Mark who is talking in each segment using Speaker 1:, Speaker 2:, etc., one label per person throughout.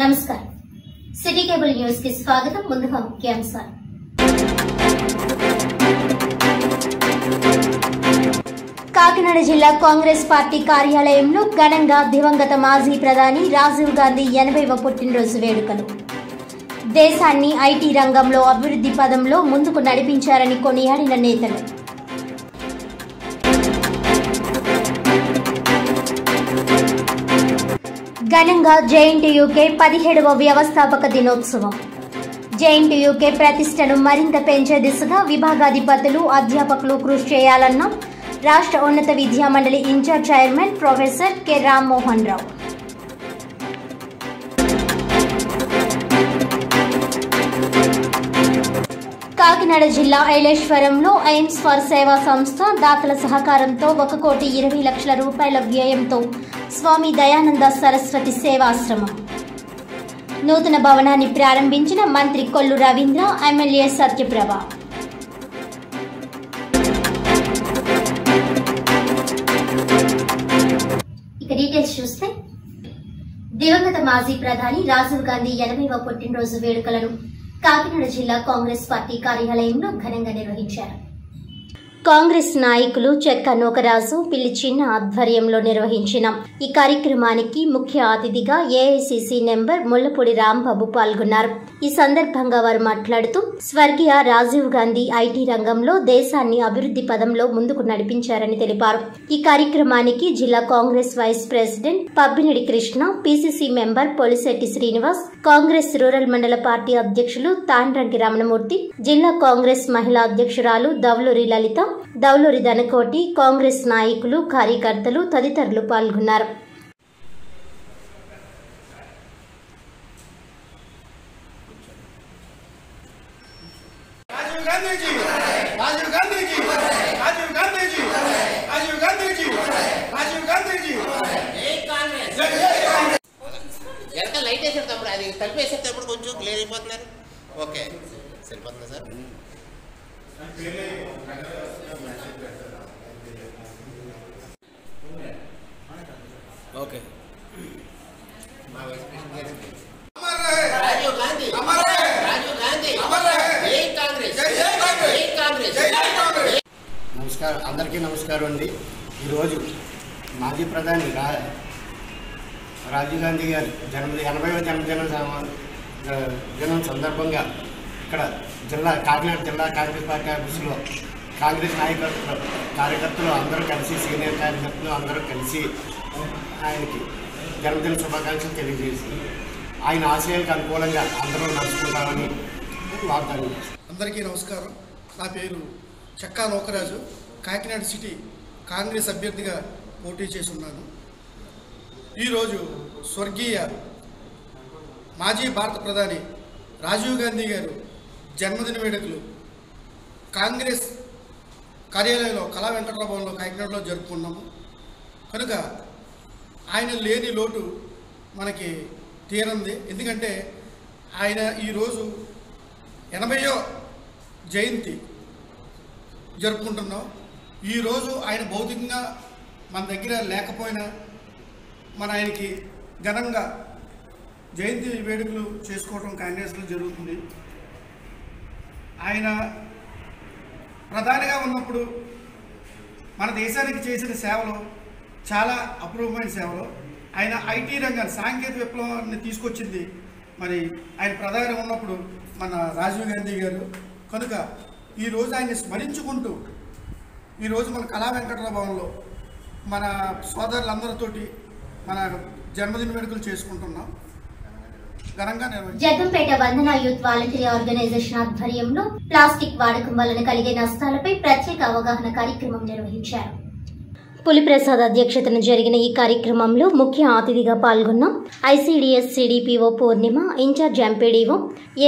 Speaker 1: నమస్కారం city cable news కి స్వాగతం ముందుగా ముఖ్యాంశాలు కాకినాడ జిల్లా కాంగ్రెస్ పార్టీ కార్యాలయంలో ఘనంగా దివంగత మాజీ ప్రధాని రాజీవ్ గాంధీ 80వ పుట్టినరోజు వేడుకలు దేశాన్ని ఐటీ రంగంలో అభివృద్ధి పదంలో ముందుకు నడిపించారని కొనియాడిన నేతలు ఘనంగా జేఎన్టీయూకే 17వ వ్యవస్థాపక దినోత్సవం జేఎన్టీయూకే ప్రతిష్టను మరింత పెంచే దిశగా విభాగాధిపతులు అధ్యాపకులు కృషి చేయాలన్న రాష్ట్ర ఉన్నత విద్యా మండలి in-charge chairman professor K Rammohan Rao. Kakinada జిల్లా ఐలేశ్వరంలో ఎయిమ్స్ ఫర్ సేవా సంస్థ దాతల సహకారంతో 1,20,00,000 రూపాయల వ్యయంతో స్వామి దయానంద సరస్వతి సేవాశ్రమం నూతన భవనాన్ని ప్రారంభించిన మంత్రి కొల్లు రవీంద్ర, ఎమ్మెల్యే సత్యప్రభ. ఇక డీటెయిల్స్ చూస్తే దివంగత మాజీ ప్రధాని రాజీవ్ గాంధీ 80వ పుట్టినరోజు వేడుకలను కాకినాడ జిల్లా కాంగ్రెస్ పార్టీ కార్యాలయంలో ఘనంగా నిర్వహించారు. కాంగ్రెస్ నాయకులు చెక్క నూకరాజు, పిల్లి చిన్న ఆధ్వర్యంలో నిర్వహించిన ఈ కార్యక్రమానికి ముఖ్య అతిథిగా ఏఐసిసి నెంబర్ ముల్లపూడి రాంబాబు పాల్గొన్నారు. ఈ సందర్భంగా వారు మాట్లాడుతూ స్వర్గీయ రాజీవ్ గాంధీ ఐటీ రంగంలో దేశాన్ని అభివృద్ధి పదంలో ముందుకు నడిపించారని తెలిపారు. ఈ కార్యక్రమానికి జిల్లా Congress vice president Pabbinedi Krishna, PCC member Polisetty Srinivas, Congress rural మండల పార్టీ అధ్యక్షులు తాండ్రంకి రమణమూర్తి, జిల్లా కాంగ్రెస్ మహిళా అధ్యక్షురాలు దౌలూరి లలిత, దౌలూరి ధనకోటి, కాంగ్రెస్ నాయకులు, కార్యకర్తలు తదితరులు పాల్గొన్నారు.
Speaker 2: లైట్ వేసేటప్పుడు అది కలిపేసేటప్పుడు కొంచెం క్లియర్ అయిపోతున్నారు. ఓకే సరిపోతుందా సార్? ఓకే రాజీవ్ గాంధీ
Speaker 3: నమస్కారం, అందరికీ నమస్కారం అండి. ఈరోజు మాజీ ప్రధాని రాజీవ్ గాంధీ గారి 80వ జన్మదినం సందర్భంగా ఇక్కడ కాకినాడ జిల్లా కాంగ్రెస్ పార్టీ ఆఫీసులో కాంగ్రెస్ కార్యకర్తలు అందరూ కలిసి, సీనియర్ కార్యకర్తలు అందరూ కలిసి ఆయనకి జన్మదిన శుభాకాంక్షలు తెలియజేసి ఆయన ఆశయాలకు అనుకూలంగా అందరూ నడుచుకుంటామని వాగ్దానం.
Speaker 4: అందరికీ నమస్కారం. నా పేరు చెక్కా నూకరాజు, కాకినాడ సిటీ కాంగ్రెస్ అభ్యర్థిగా పోటీ చేసి ఉన్నాను. ఈరోజు స్వర్గీయ మాజీ భారత ప్రధాని రాజీవ్ గాంధీ గారు జన్మదిన వేడుకలు కాంగ్రెస్ కార్యాలయంలో కళా వెంకటరావు భవన్లో కాకినాడలో జరుపుకున్నాము. కనుక ఆయన లేని లోటు మనకి తీరంది. ఎందుకంటే ఆయన ఈరోజు 80వ జయంతి జరుపుకుంటున్నాం. ఈరోజు ఆయన భౌతికంగా మన దగ్గర లేకపోయినా మన ఆయనకి ఘనంగా జయంతి వేడుకలు చేసుకోవడం కాంగ్రెస్లో జరుగుతుంది. ఆయన ప్రధానిగా ఉన్నప్పుడు మన దేశానికి చేసిన సేవలు చాలా అపూర్వమైన సేవలు. ఆయన ఐటీ రంగాన్ని, సాంకేతిక విప్లవాన్ని తీసుకొచ్చింది మరి ఆయన ప్రధాని ఉన్నప్పుడు మన రాజీవ్ గాంధీ గారు. కనుక ఈరోజు ఆయన్ని స్మరించుకుంటూ ఈరోజు మన కళా వెంకటరావు భవన్లో మన సోదరులందరితోటి మన జన్మదిన వేడుకలు చేసుకుంటున్నాం.
Speaker 1: జగ్గంపేట వందన యూత్ వాలంటరీ ఆర్గనైజేషన్ ఆధ్వర్యంలో ప్లాస్టిక్ వాడకం వలన కలిగే నష్టాలపై ప్రత్యేక అవగాహన కార్యక్రమం నిర్వహించారు. పులిప్రసాద్ అధ్యక్షతన జరిగిన ఈ కార్యక్రమంలో ముఖ్య అతిథిగా పాల్గొన్న ఐసీడీఎస్ సిడిపిఓ పూర్ణిమ, ఇన్ఛార్జ్ ఎంపీడీఓ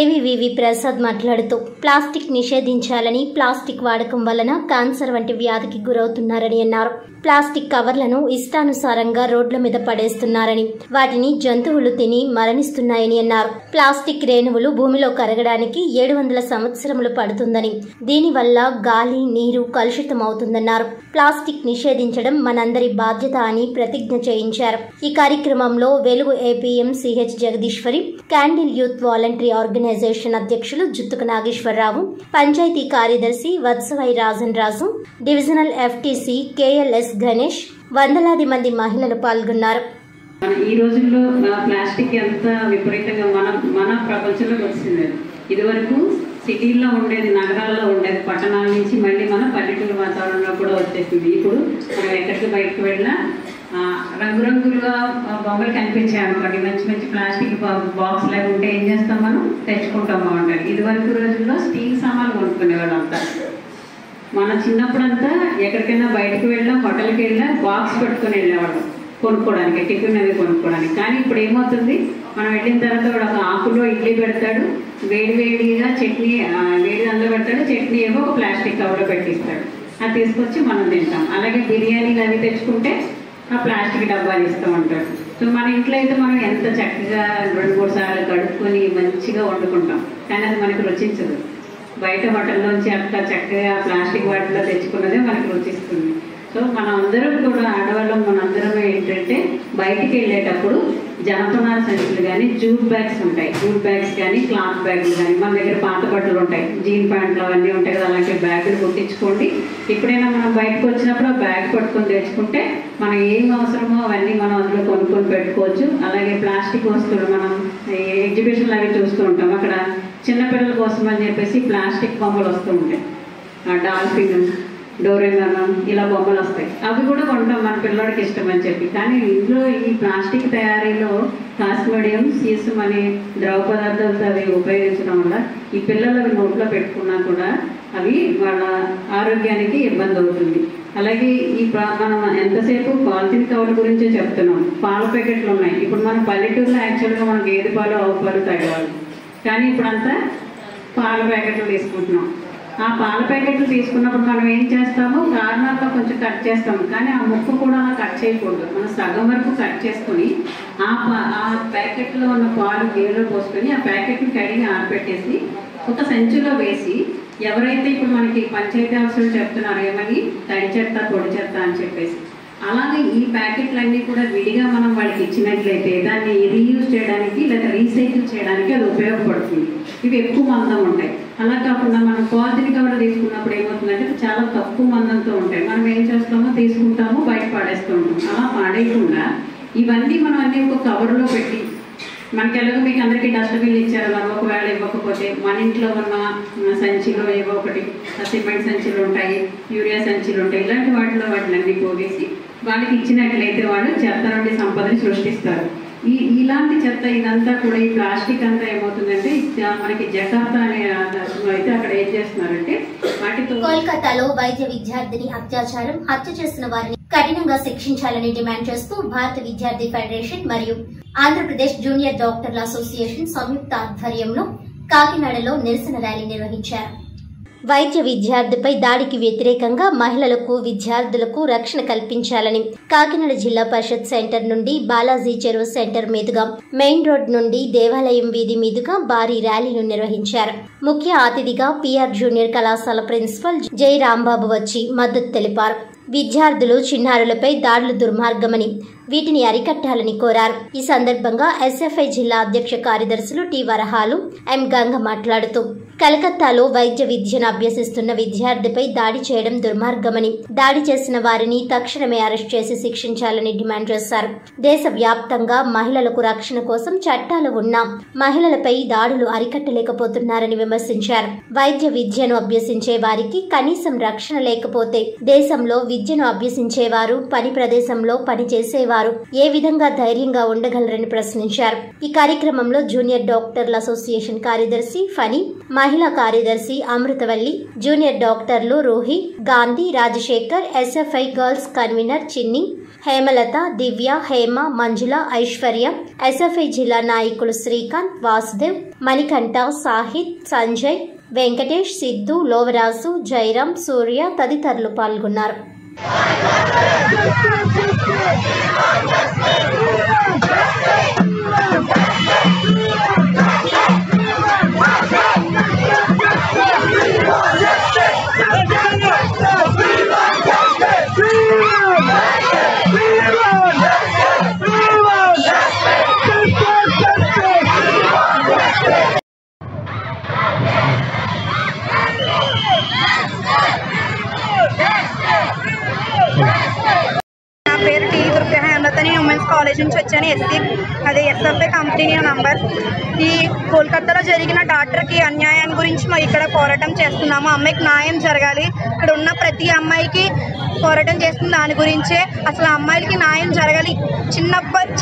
Speaker 1: ఏవీవీవి ప్రసాద్ మాట్లాడుతూ ప్లాస్టిక్ నిషేధించాలని, ప్లాస్టిక్ వాడకం వలన క్యాన్సర్ వంటి వ్యాధికి గురవుతున్నారని అన్నారు. ప్లాస్టిక్ కవర్లను ఇష్టానుసారంగా రోడ్ల మీద పడేస్తున్నారని, వాటిని జంతువులు తిని మరణిస్తున్నాయని అన్నారు. ప్లాస్టిక్ రేణువులు భూమిలో కరగడానికి 700 సంవత్సరములు పడుతుందని, దీనివల్ల గాలి, నీరు కలుషితమవుతుందన్నారు. ప్లాస్టిక్ నిషేధించడం కాపాడడం మనందరి బాధ్యత అని ప్రతిజ్ఞ చేయించారు. ఈ కార్యక్రమంలో Velugu APM CH Jagadishwari, candle youth voluntary organization అధ్యక్షులు జుత్తుక నాగేశ్వరరావు, పంచాయతీ కార్యదర్శి Vatsavai Rajan Raju, divisional FTC KLS Ganesh, వందలాది మంది మహిళలు పాల్గొన్నారు.
Speaker 5: ఈ రోజుల్లో ప్లాస్టిక్ ఎంత విపరీతంగా మన ప్రపంచంలోకి వచ్చింది. ఇదివరకు సిటీల్లో ఉండేది, నగరాల్లో ఉండేది, పట్టణాల నుంచి మళ్ళీ మన పల్లెటూరు వాతావరణంలో కూడా వచ్చేసింది. ఇప్పుడు మనం ఎక్కడికి బయటకు వెళ్ళినా రంగురంగులుగా బొమ్మలు కనిపించాయి అనుకోండి, మంచి మంచి ప్లాస్టిక్ బాక్స్ లాగా ఉంటే ఏం చేస్తాం, మనం తెచ్చుకుంటాం బాగుంటుంది. ఇదివరకు రోజుల్లో స్టీల్ సామాన్లు కొనుక్కునేవాడు అంతా. మన చిన్నప్పుడంతా ఎక్కడికైనా బయటకు వెళ్ళినా, హోటల్కి వెళ్ళినా బాక్స్ పట్టుకొని వెళ్ళేవాళ్ళం కొనుక్కోవడానికి, టిఫిన్ అవి కొనుక్కోవడానికి. కానీ ఇప్పుడు ఏమవుతుంది, మనం వెళ్ళిన తర్వాత వాడు ఒక ఆకులో ఇడ్లీ పెడతాడు, వేడిగా చట్నీ వేడి అందులో పెడతాడు, చట్నీ ఏమో ఒక ప్లాస్టిక్ కవర్లో పెట్టిస్తాడు, అది తీసుకొచ్చి మనం తింటాం. అలాగే బిర్యానీలు అవి తెచ్చుకుంటే ఆ ప్లాస్టిక్ డబ్బాలు ఇస్తూ ఉంటాడు. సో మన ఇంట్లో అయితే మనం ఎంత చక్కగా 2-3 సార్లు కడుక్కొని మంచిగా వండుకుంటాం, కానీ అది మనకు రుచించదు. బయట హోటల్లోంచి అట్లా చక్కగా ప్లాస్టిక్ వాటిలో తెచ్చుకున్నదే మనకు రుచిస్తుంది. సో మనం అందరం కూడా, ఆడవాళ్ళం మనందరం ఏంటంటే బయటికి వెళ్ళేటప్పుడు జనపనార సంచులు కానీ, జూట్ బ్యాగ్స్ ఉంటాయి, జూట్ బ్యాగ్స్ కానీ, క్లాత్ బ్యాగులు కానీ, మన దగ్గర పాత బట్టలు ఉంటాయి, జీన్ ప్యాంట్లు అవన్నీ ఉంటాయి కదా, అలాంటి బ్యాగులు కుట్టించుకోండి. ఎప్పుడైనా మనం బయటకు వచ్చినప్పుడు ఆ బ్యాగ్ పట్టుకొని తెచ్చుకుంటే మనం ఏం అవసరమో అవన్నీ మనం అందులో కొనుక్కొని పెట్టుకోవచ్చు. అలాగే ప్లాస్టిక్ వస్తువులు మనం ఎగ్జిబిషన్లు అవి చూస్తూ ఉంటాం, అక్కడ చిన్నపిల్లల కోసం అని చెప్పేసి ప్లాస్టిక్ బొమ్మలు వస్తూ ఉంటాయి, డాల్ఫిన్, డోరేమోన్ ఇలా బొమ్మలు వస్తాయి. అవి కూడా కొంటాం మన పిల్లడికి ఇష్టం అని చెప్పి. కానీ ఇందులో ఈ ప్లాస్టిక్ తయారీలో ప్లాస్మోడియం, సీసం అనే ద్రవ పదార్థాలతో అవి ఉపయోగించడం వల్ల ఈ పిల్లలు అవి నోట్లో పెట్టుకున్నా కూడా అవి వాళ్ళ ఆరోగ్యానికి ఇబ్బంది అవుతుంది. అలాగే మనం ఎంతసేపు పాలిథిన్ కవర్ గురించే చెప్తున్నాం. పాల ప్యాకెట్లు ఉన్నాయి. ఇప్పుడు మన పల్లెటూరులో యాక్చువల్గా మనం గేదె పాలు, ఆవు పాలు తాగేవాళ్ళు, కానీ ఇప్పుడంతా పాల ప్యాకెట్లు తీసుకుంటున్నాం. ఆ పాల ప్యాకెట్లు తీసుకున్నప్పుడు మనం ఏం చేస్తాము, కార్నర్లో కొంచెం కట్ చేస్తాము, కానీ ఆ ముక్కు కూడా అలా కట్ చేయకూడదు. మనం సగం వరకు కట్ చేసుకుని ఆ ప్యాకెట్లో ఉన్న పాలు గేలో పోసుకొని ఆ ప్యాకెట్ని కడిగి ఆరబెట్టేసి ఒక సంచిలో వేసి, ఎవరైతే ఇప్పుడు మనకి పంచాయతీ ఆఫీసులు చెప్తున్నారు ఏమని తడి చెత్త, పొడి చెత్త అని చెప్పేసి, అలాగే ఈ ప్యాకెట్లన్నీ కూడా విడిగా మనం వాళ్ళకి ఇచ్చినట్లయితే దాన్ని రీయూజ్ చేయడానికి లేదా రీసైకిల్ చేయడానికి అది ఉపయోగపడుతుంది. ఇవి ఎక్కువ మందం ఉంటాయి. అలా కాకుండా మనం పాలిథిన్ కవర్ తీసుకున్నప్పుడు ఏమవుతుందంటే చాలా తక్కువ మందంతో ఉంటాయి. మనం ఏం చేస్తామో తీసుకుంటాము, బయట పాడేస్తూ ఉంటాం. అలా పాడేయకుండా ఇవన్నీ మనం అన్నీ ఒక కవర్లో పెట్టి, మనకి ఎలాగో మీకు అందరికీ డస్ట్బిన్ ఇచ్చారు కదా, ఒకవేళ ఇవ్వకపోతే మన ఇంట్లో ఉన్న సంచిలో ఏవో ఒకటి సిమెంట్ సంచులు ఉంటాయి, యూరియా సంచులు ఉంటాయి, ఇలాంటి వాటిని పోగేసి వాళ్ళకి ఇచ్చినట్లయితే వాళ్ళు చెత్త నుండి సంపదని సృష్టిస్తారు. ఇలాంటి చెత్త ఇదంతా కూడా ఈ ప్లాస్టిక్ అంతా ఏమవుతుందంటే మనకి జకార్తా అనే అయితే అక్కడ ఏం చేస్తున్నారంటే వాటితో.
Speaker 1: కోల్కతాలో వైద్య విద్యార్థిని అత్యాచారం, హత్య చేసిన వారిని కఠినంగా శిక్షించాలని డిమాండ్ చేస్తూ భారత విద్యార్థి ఫెడరేషన్ మరియు ఆంధ్రప్రదేశ్ జూనియర్ డాక్టర్ల అసోసియేషన్ సంయుక్త ఆధ్వర్యంలో కాకినాడలో నిరసన ర్యాలీ నిర్వహించారు. వైద్య విద్యార్థిపై దాడికి వ్యతిరేకంగా మహిళలకు, విద్యార్థులకు రక్షణ కల్పించాలని కాకినాడ జిల్లా పరిషత్ సెంటర్ నుండి బాలాజీ చెరువు సెంటర్ మీదుగా మెయిన్ రోడ్ నుండి దేవాలయం వీధి మీదుగా భారీ ర్యాలీను నిర్వహించారు. ముఖ్య అతిథిగా పిఆర్ జూనియర్ కళాశాల ప్రిన్సిపల్ జై రాంబాబు వచ్చి మద్దతు తెలిపారు. విద్యార్థులు, చిన్నారులపై దాడులు దుర్మార్గమని, వీటిని అరికట్టాలని కోరారు. ఈ సందర్భంగా ఎస్ఎఫ్ఐ జిల్లా అధ్యక్ష కార్యదర్శులు టి వరహాలు, ఎం గంగ మాట్లాడుతూ కలకత్తాలో వైద్య విద్యను అభ్యసిస్తున్న విద్యార్థిపై దాడి చేయడం దుర్మార్గమని, దాడి చేసిన వారిని తక్షణమే అరెస్ట్ చేసి శిక్షించాలని డిమాండ్ చేశారు. దేశవ్యాప్తంగా మహిళలకు రక్షణ కోసం చట్టాలు ఉన్నా మహిళలపై దాడులు అరికట్టలేకపోతున్నారని విమర్శించారు. వైద్య విద్యను అభ్యసించే వారికి కనీసం రక్షణ లేకపోతే దేశంలో విద్యను అభ్యసించేవారు, పని ప్రదేశంలో పని చేసేవారు ఏ విధంగా ధైర్యంగా ఉండగలరని ప్రశ్నించారు. ఈ కార్యక్రమంలో జూనియర్ డాక్టర్ల అసోసియేషన్ కార్యదర్శి ఫణి, మహిళా కార్యదర్శి అమృతవల్లి, జూనియర్ డాక్టర్లు Roohi, Gandhi, Rajasekhar, SFI girls convener Chinni, Hemalatha, Divya, Hema, Manjula, Aishwarya, SFI జిల్లా నాయకులు శ్రీకాంత్, వాసుదేవ్, మణికంఠ, సాహిద్, సంజయ్, వెంకటేష్, సిద్ధు, లోవరాజు, జయరాం, సూర్య తదితరులు పాల్గొన్నారు.
Speaker 6: We want justice! అని ఎస్ఎఫ్ఐ కంపెనీ నంబర్. ఈ కోల్కతాలో జరిగిన డాక్టర్కి అన్యాయం గురించి మేము ఇక్కడ పోరాటం చేస్తున్నాము. అమ్మాయికి న్యాయం జరగాలి. ఇక్కడ ఉన్న ప్రతి అమ్మాయికి పోరాటం చేస్తుంది దాని గురించే. అసలు అమ్మాయిలకి న్యాయం జరగాలి.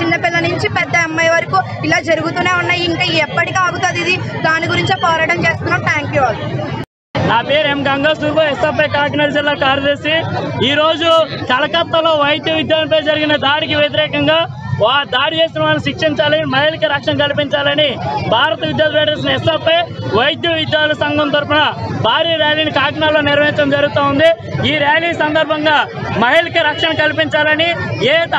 Speaker 6: చిన్నపిల్ల నుంచి పెద్ద అమ్మాయి వరకు ఇలా జరుగుతూనే ఉన్నాయి. ఇంకా ఎప్పటికీ ఆగుతుంది ఇది. దాని గురించే పోరాటం చేస్తున్నాం. Thank you all.
Speaker 7: నా పేరు ఎం గంగాసూర్బు, ఎస్ఎఫ్ఐ కాకినాడ జిల్లా కార్యదర్శి. ఈరోజు కలకత్తాలో వైద్య విద్యాలయంపై జరిగిన దాడికి వ్యతిరేకంగా దాడి చేసిన వాళ్ళని శిక్షించాలని, మహిళలకు రక్షణ కల్పించాలని భారత విద్యార్థి ఫెడరేషన్ ఎస్ఎఫ్ఐ వైద్య విద్యాలయ సంఘం తరఫున భారీ ర్యాలీని కాకినాడలో నిర్వహించడం జరుగుతూ ఉంది. ఈ ర్యాలీ సందర్భంగా మహిళలకు రక్షణ కల్పించాలని,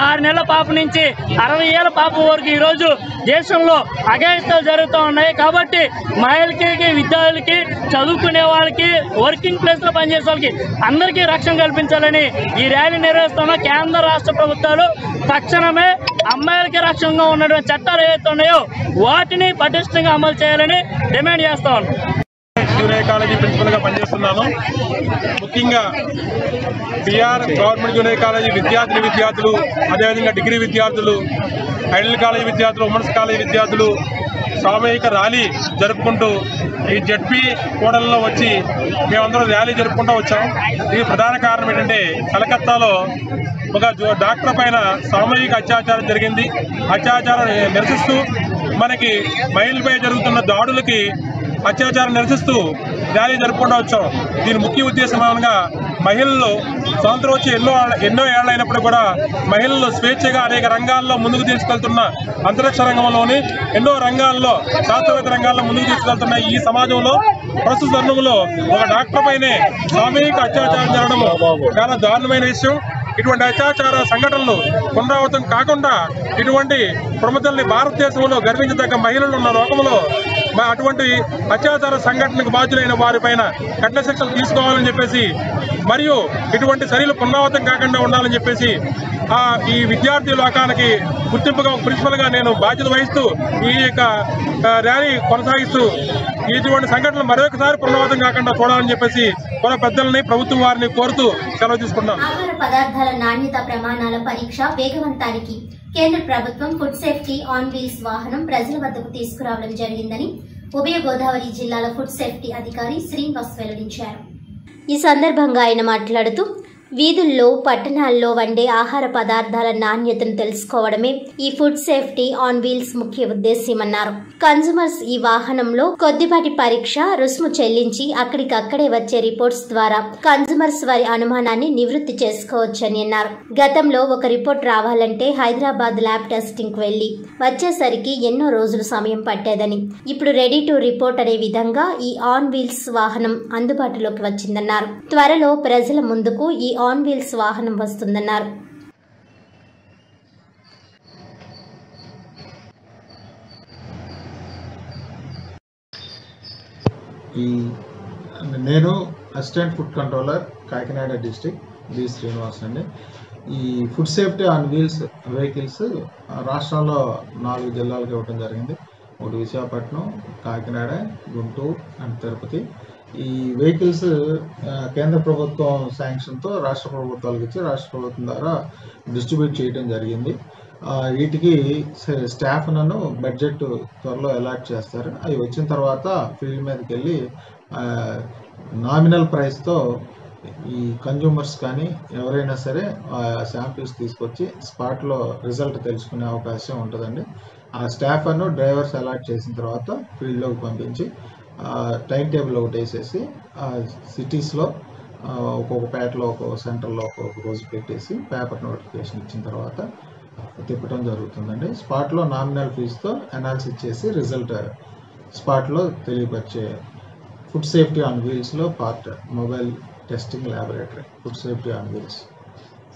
Speaker 7: 6 నెలల పాప నుంచి 60 ఏళ్ల పాప వరకు ఈరోజు దేశంలో అఘాయిత్యాలు జరుగుతూ ఉన్నాయి. కాబట్టి మహిళలకి, విద్యార్థులకి, చదువుకునే వాళ్ళకి, వర్కింగ్ ప్లేస్లో పనిచేసే వాళ్ళకి అందరికీ రక్షణ కల్పించాలని ఈ ర్యాలీ నిర్వహిస్తున్న కేంద్ర రాష్ట్ర ప్రభుత్వాలు తక్షణమే అమ్మాయిలకి రక్షణగా ఉన్నటువంటి చట్టాలు ఏవైతే ఉన్నాయో వాటిని పటిష్టంగా అమలు చేయాలని డిమాండ్ చేస్తా ఉన్నాం.
Speaker 8: జూనియర్ కాలేజీ ప్రిన్సిపల్గా పనిచేస్తున్నాను. ముఖ్యంగా బీఆర్ గవర్నమెంట్ జూనియర్ కాలేజీ విద్యార్థులు, అదేవిధంగా డిగ్రీ విద్యార్థులు, ఐడల్ కాలేజీ విద్యార్థులు, ఉమెన్స్ కాలేజీ విద్యార్థులు సామూహిక ర్యాలీ జరుపుకుంటూ ఈ జడ్పీ కూడల్లో వచ్చి మేమందరం ర్యాలీ జరుపుకుంటూ వచ్చాం. ఇది ప్రధాన కారణం ఏంటంటే కలకత్తాలో ఒక డాక్టర్ పైన సామూహిక అత్యాచారం జరిగింది. అత్యాచారం నిరసిస్తూ మనకి మహిళలపై జరుగుతున్న దాడులకి అత్యాచారం నిరసిస్తూ ర్యాలీ జరుపుకుంటూ వచ్చాం. దీని ముఖ్య ఉద్దేశం అనగా మహిళలు స్వాతంత్రం వచ్చి ఎన్నో ఏళ్ళైనప్పుడు కూడా మహిళలు స్వేచ్ఛగా అనేక రంగాల్లో ముందుకు తీసుకెళ్తున్న అంతరిక్ష రంగంలోని ఎన్నో రంగాల్లో, శాస్త్రవేత్త రంగాల్లో ముందుకు తీసుకెళ్తున్న ఈ సమాజంలో ప్రస్తుత తరుణంలో ఒక డాక్టర్ పైనే సామూహిక అత్యాచారం జరగడం చాలా దారుణమైన విషయం. ఇటువంటి అత్యాచార సంఘటనలు పునరావృతం కాకుండా ఇటువంటి ప్రముఖుల్ని భారతదేశంలో గర్వించదగ్గ మహిళలు ఉన్న లోకంలో అటువంటి అత్యాచార సంఘటనకు బాధ్యులైన వారిపైన కఠిన శిక్షలు తీసుకోవాలని చెప్పేసి, మరియు ఇటువంటి చర్యలు పునరావృతం కాకుండా ఉండాలని చెప్పేసి ఈ విద్యార్థి లోకానికి గుర్తింపుగా ప్రిన్సిపల్గా నేను బాధ్యత వహిస్తూ ఈ యొక్క ర్యాలీ కొనసాగిస్తూ ఇటువంటి సంఘటనలు మరొకసారి పునరావృతం కాకుండా చూడాలని చెప్పేసి మన పెద్దలని, ప్రభుత్వం వారిని కోరుతూ సెలవు తీసుకుంటున్నాం.
Speaker 1: ఆహార పదార్థాల నాణ్యత ప్రమాణాల పరీక్ష వేగవంతానికి కేంద్ర ప్రభుత్వం ఫుడ్ సేఫ్టీ ఆన్ వీల్స్ వాహనం ప్రజల వద్దకు తీసుకురావడం జరిగిందని ఉభయ గోదావరి జిల్లాల ఫుడ్ సేఫ్టీ అధికారి శ్రీనివాస్ వెల్లడించారు. ఈ సందర్భంగా ఆయన మాట్లాడుతూ వీధుల్లో, పట్టణాల్లో వండే ఆహార పదార్థాల నాణ్యతను తెలుసుకోవడమే ఈ ఫుడ్ సేఫ్టీ ఆన్ వీల్స్ ముఖ్య ఉద్దేశ్యమన్నారు. కన్జ్యూమర్స్ ఈ వాహనంలో కొద్దిపాటి పరీక్ష రుసుము చెల్లించి అక్కడికక్కడే వచ్చే రిపోర్ట్స్ ద్వారా కన్జ్యూమర్స్ వారి అనుమానాన్ని నివృత్తి చేసుకోవచ్చని అన్నారు. గతంలో ఒక రిపోర్ట్ రావాలంటే హైదరాబాద్ ల్యాబ్ టెస్టింగ్ కు వెళ్లి వచ్చేసరికి ఎన్నో రోజులు సమయం పట్టేదని, ఇప్పుడు రెడీ టు రిపోర్ట్ అనే విధంగా ఈ ఆన్ వీల్స్ వాహనం అందుబాటులోకి వచ్చిందన్నారు. త్వరలో ప్రజల ముందుకు ఈ ఆన్ వీల్స్ వాహనం వస్తుందన్నారు.
Speaker 9: నేను assistant food controller Kakinada district B Srinivas అండి. ఈ food safety on wheels vehicles రాష్ట్రంలో 4 జిల్లాలకు ఇవ్వడం జరిగింది. ఒకటి విశాఖపట్నం, కాకినాడ, గుంటూరు అండ్ తిరుపతి. ఈ వెహికల్స్ కేంద్ర ప్రభుత్వం శాంక్షన్తో రాష్ట్ర ప్రభుత్వాలకు ఇచ్చి రాష్ట్ర ప్రభుత్వం ద్వారా డిస్ట్రిబ్యూట్ చేయడం జరిగింది. వీటికి స్టాఫ్లను బడ్జెట్ త్వరలో అలాట్ చేస్తారు. అవి వచ్చిన తర్వాత ఫీల్డ్ మీదకి వెళ్ళి నామినల్ ప్రైస్తో ఈ కన్జ్యూమర్స్ కానీ ఎవరైనా సరే శాంపిల్స్ తీసుకొచ్చి స్పాట్లో రిజల్ట్ తెలుసుకునే అవకాశం ఉంటుందండి. ఆ స్టాఫ్ అను డ్రైవర్స్ అలాట్ చేసిన తర్వాత ఫీల్డ్లోకి పంపించి టైం టేబుల్ ఒకటి వేసేసి సిటీస్లో ఒక్కొక్క పేటలో ఒక్కొక్క సెంటర్లో ఒక్కొక్క రోజు పెట్టేసి పేపర్ నోటిఫికేషన్ ఇచ్చిన తర్వాత తిప్పడం జరుగుతుందండి. స్పాట్లో నామినల్ ఫీజుతో అనాలిసిస్ చేసి రిజల్ట్ స్పాట్లో తెలియపరిచే ఫుడ్ సేఫ్టీ ఆన్ వీల్స్లో part mobile testing laboratory food safety on wheels.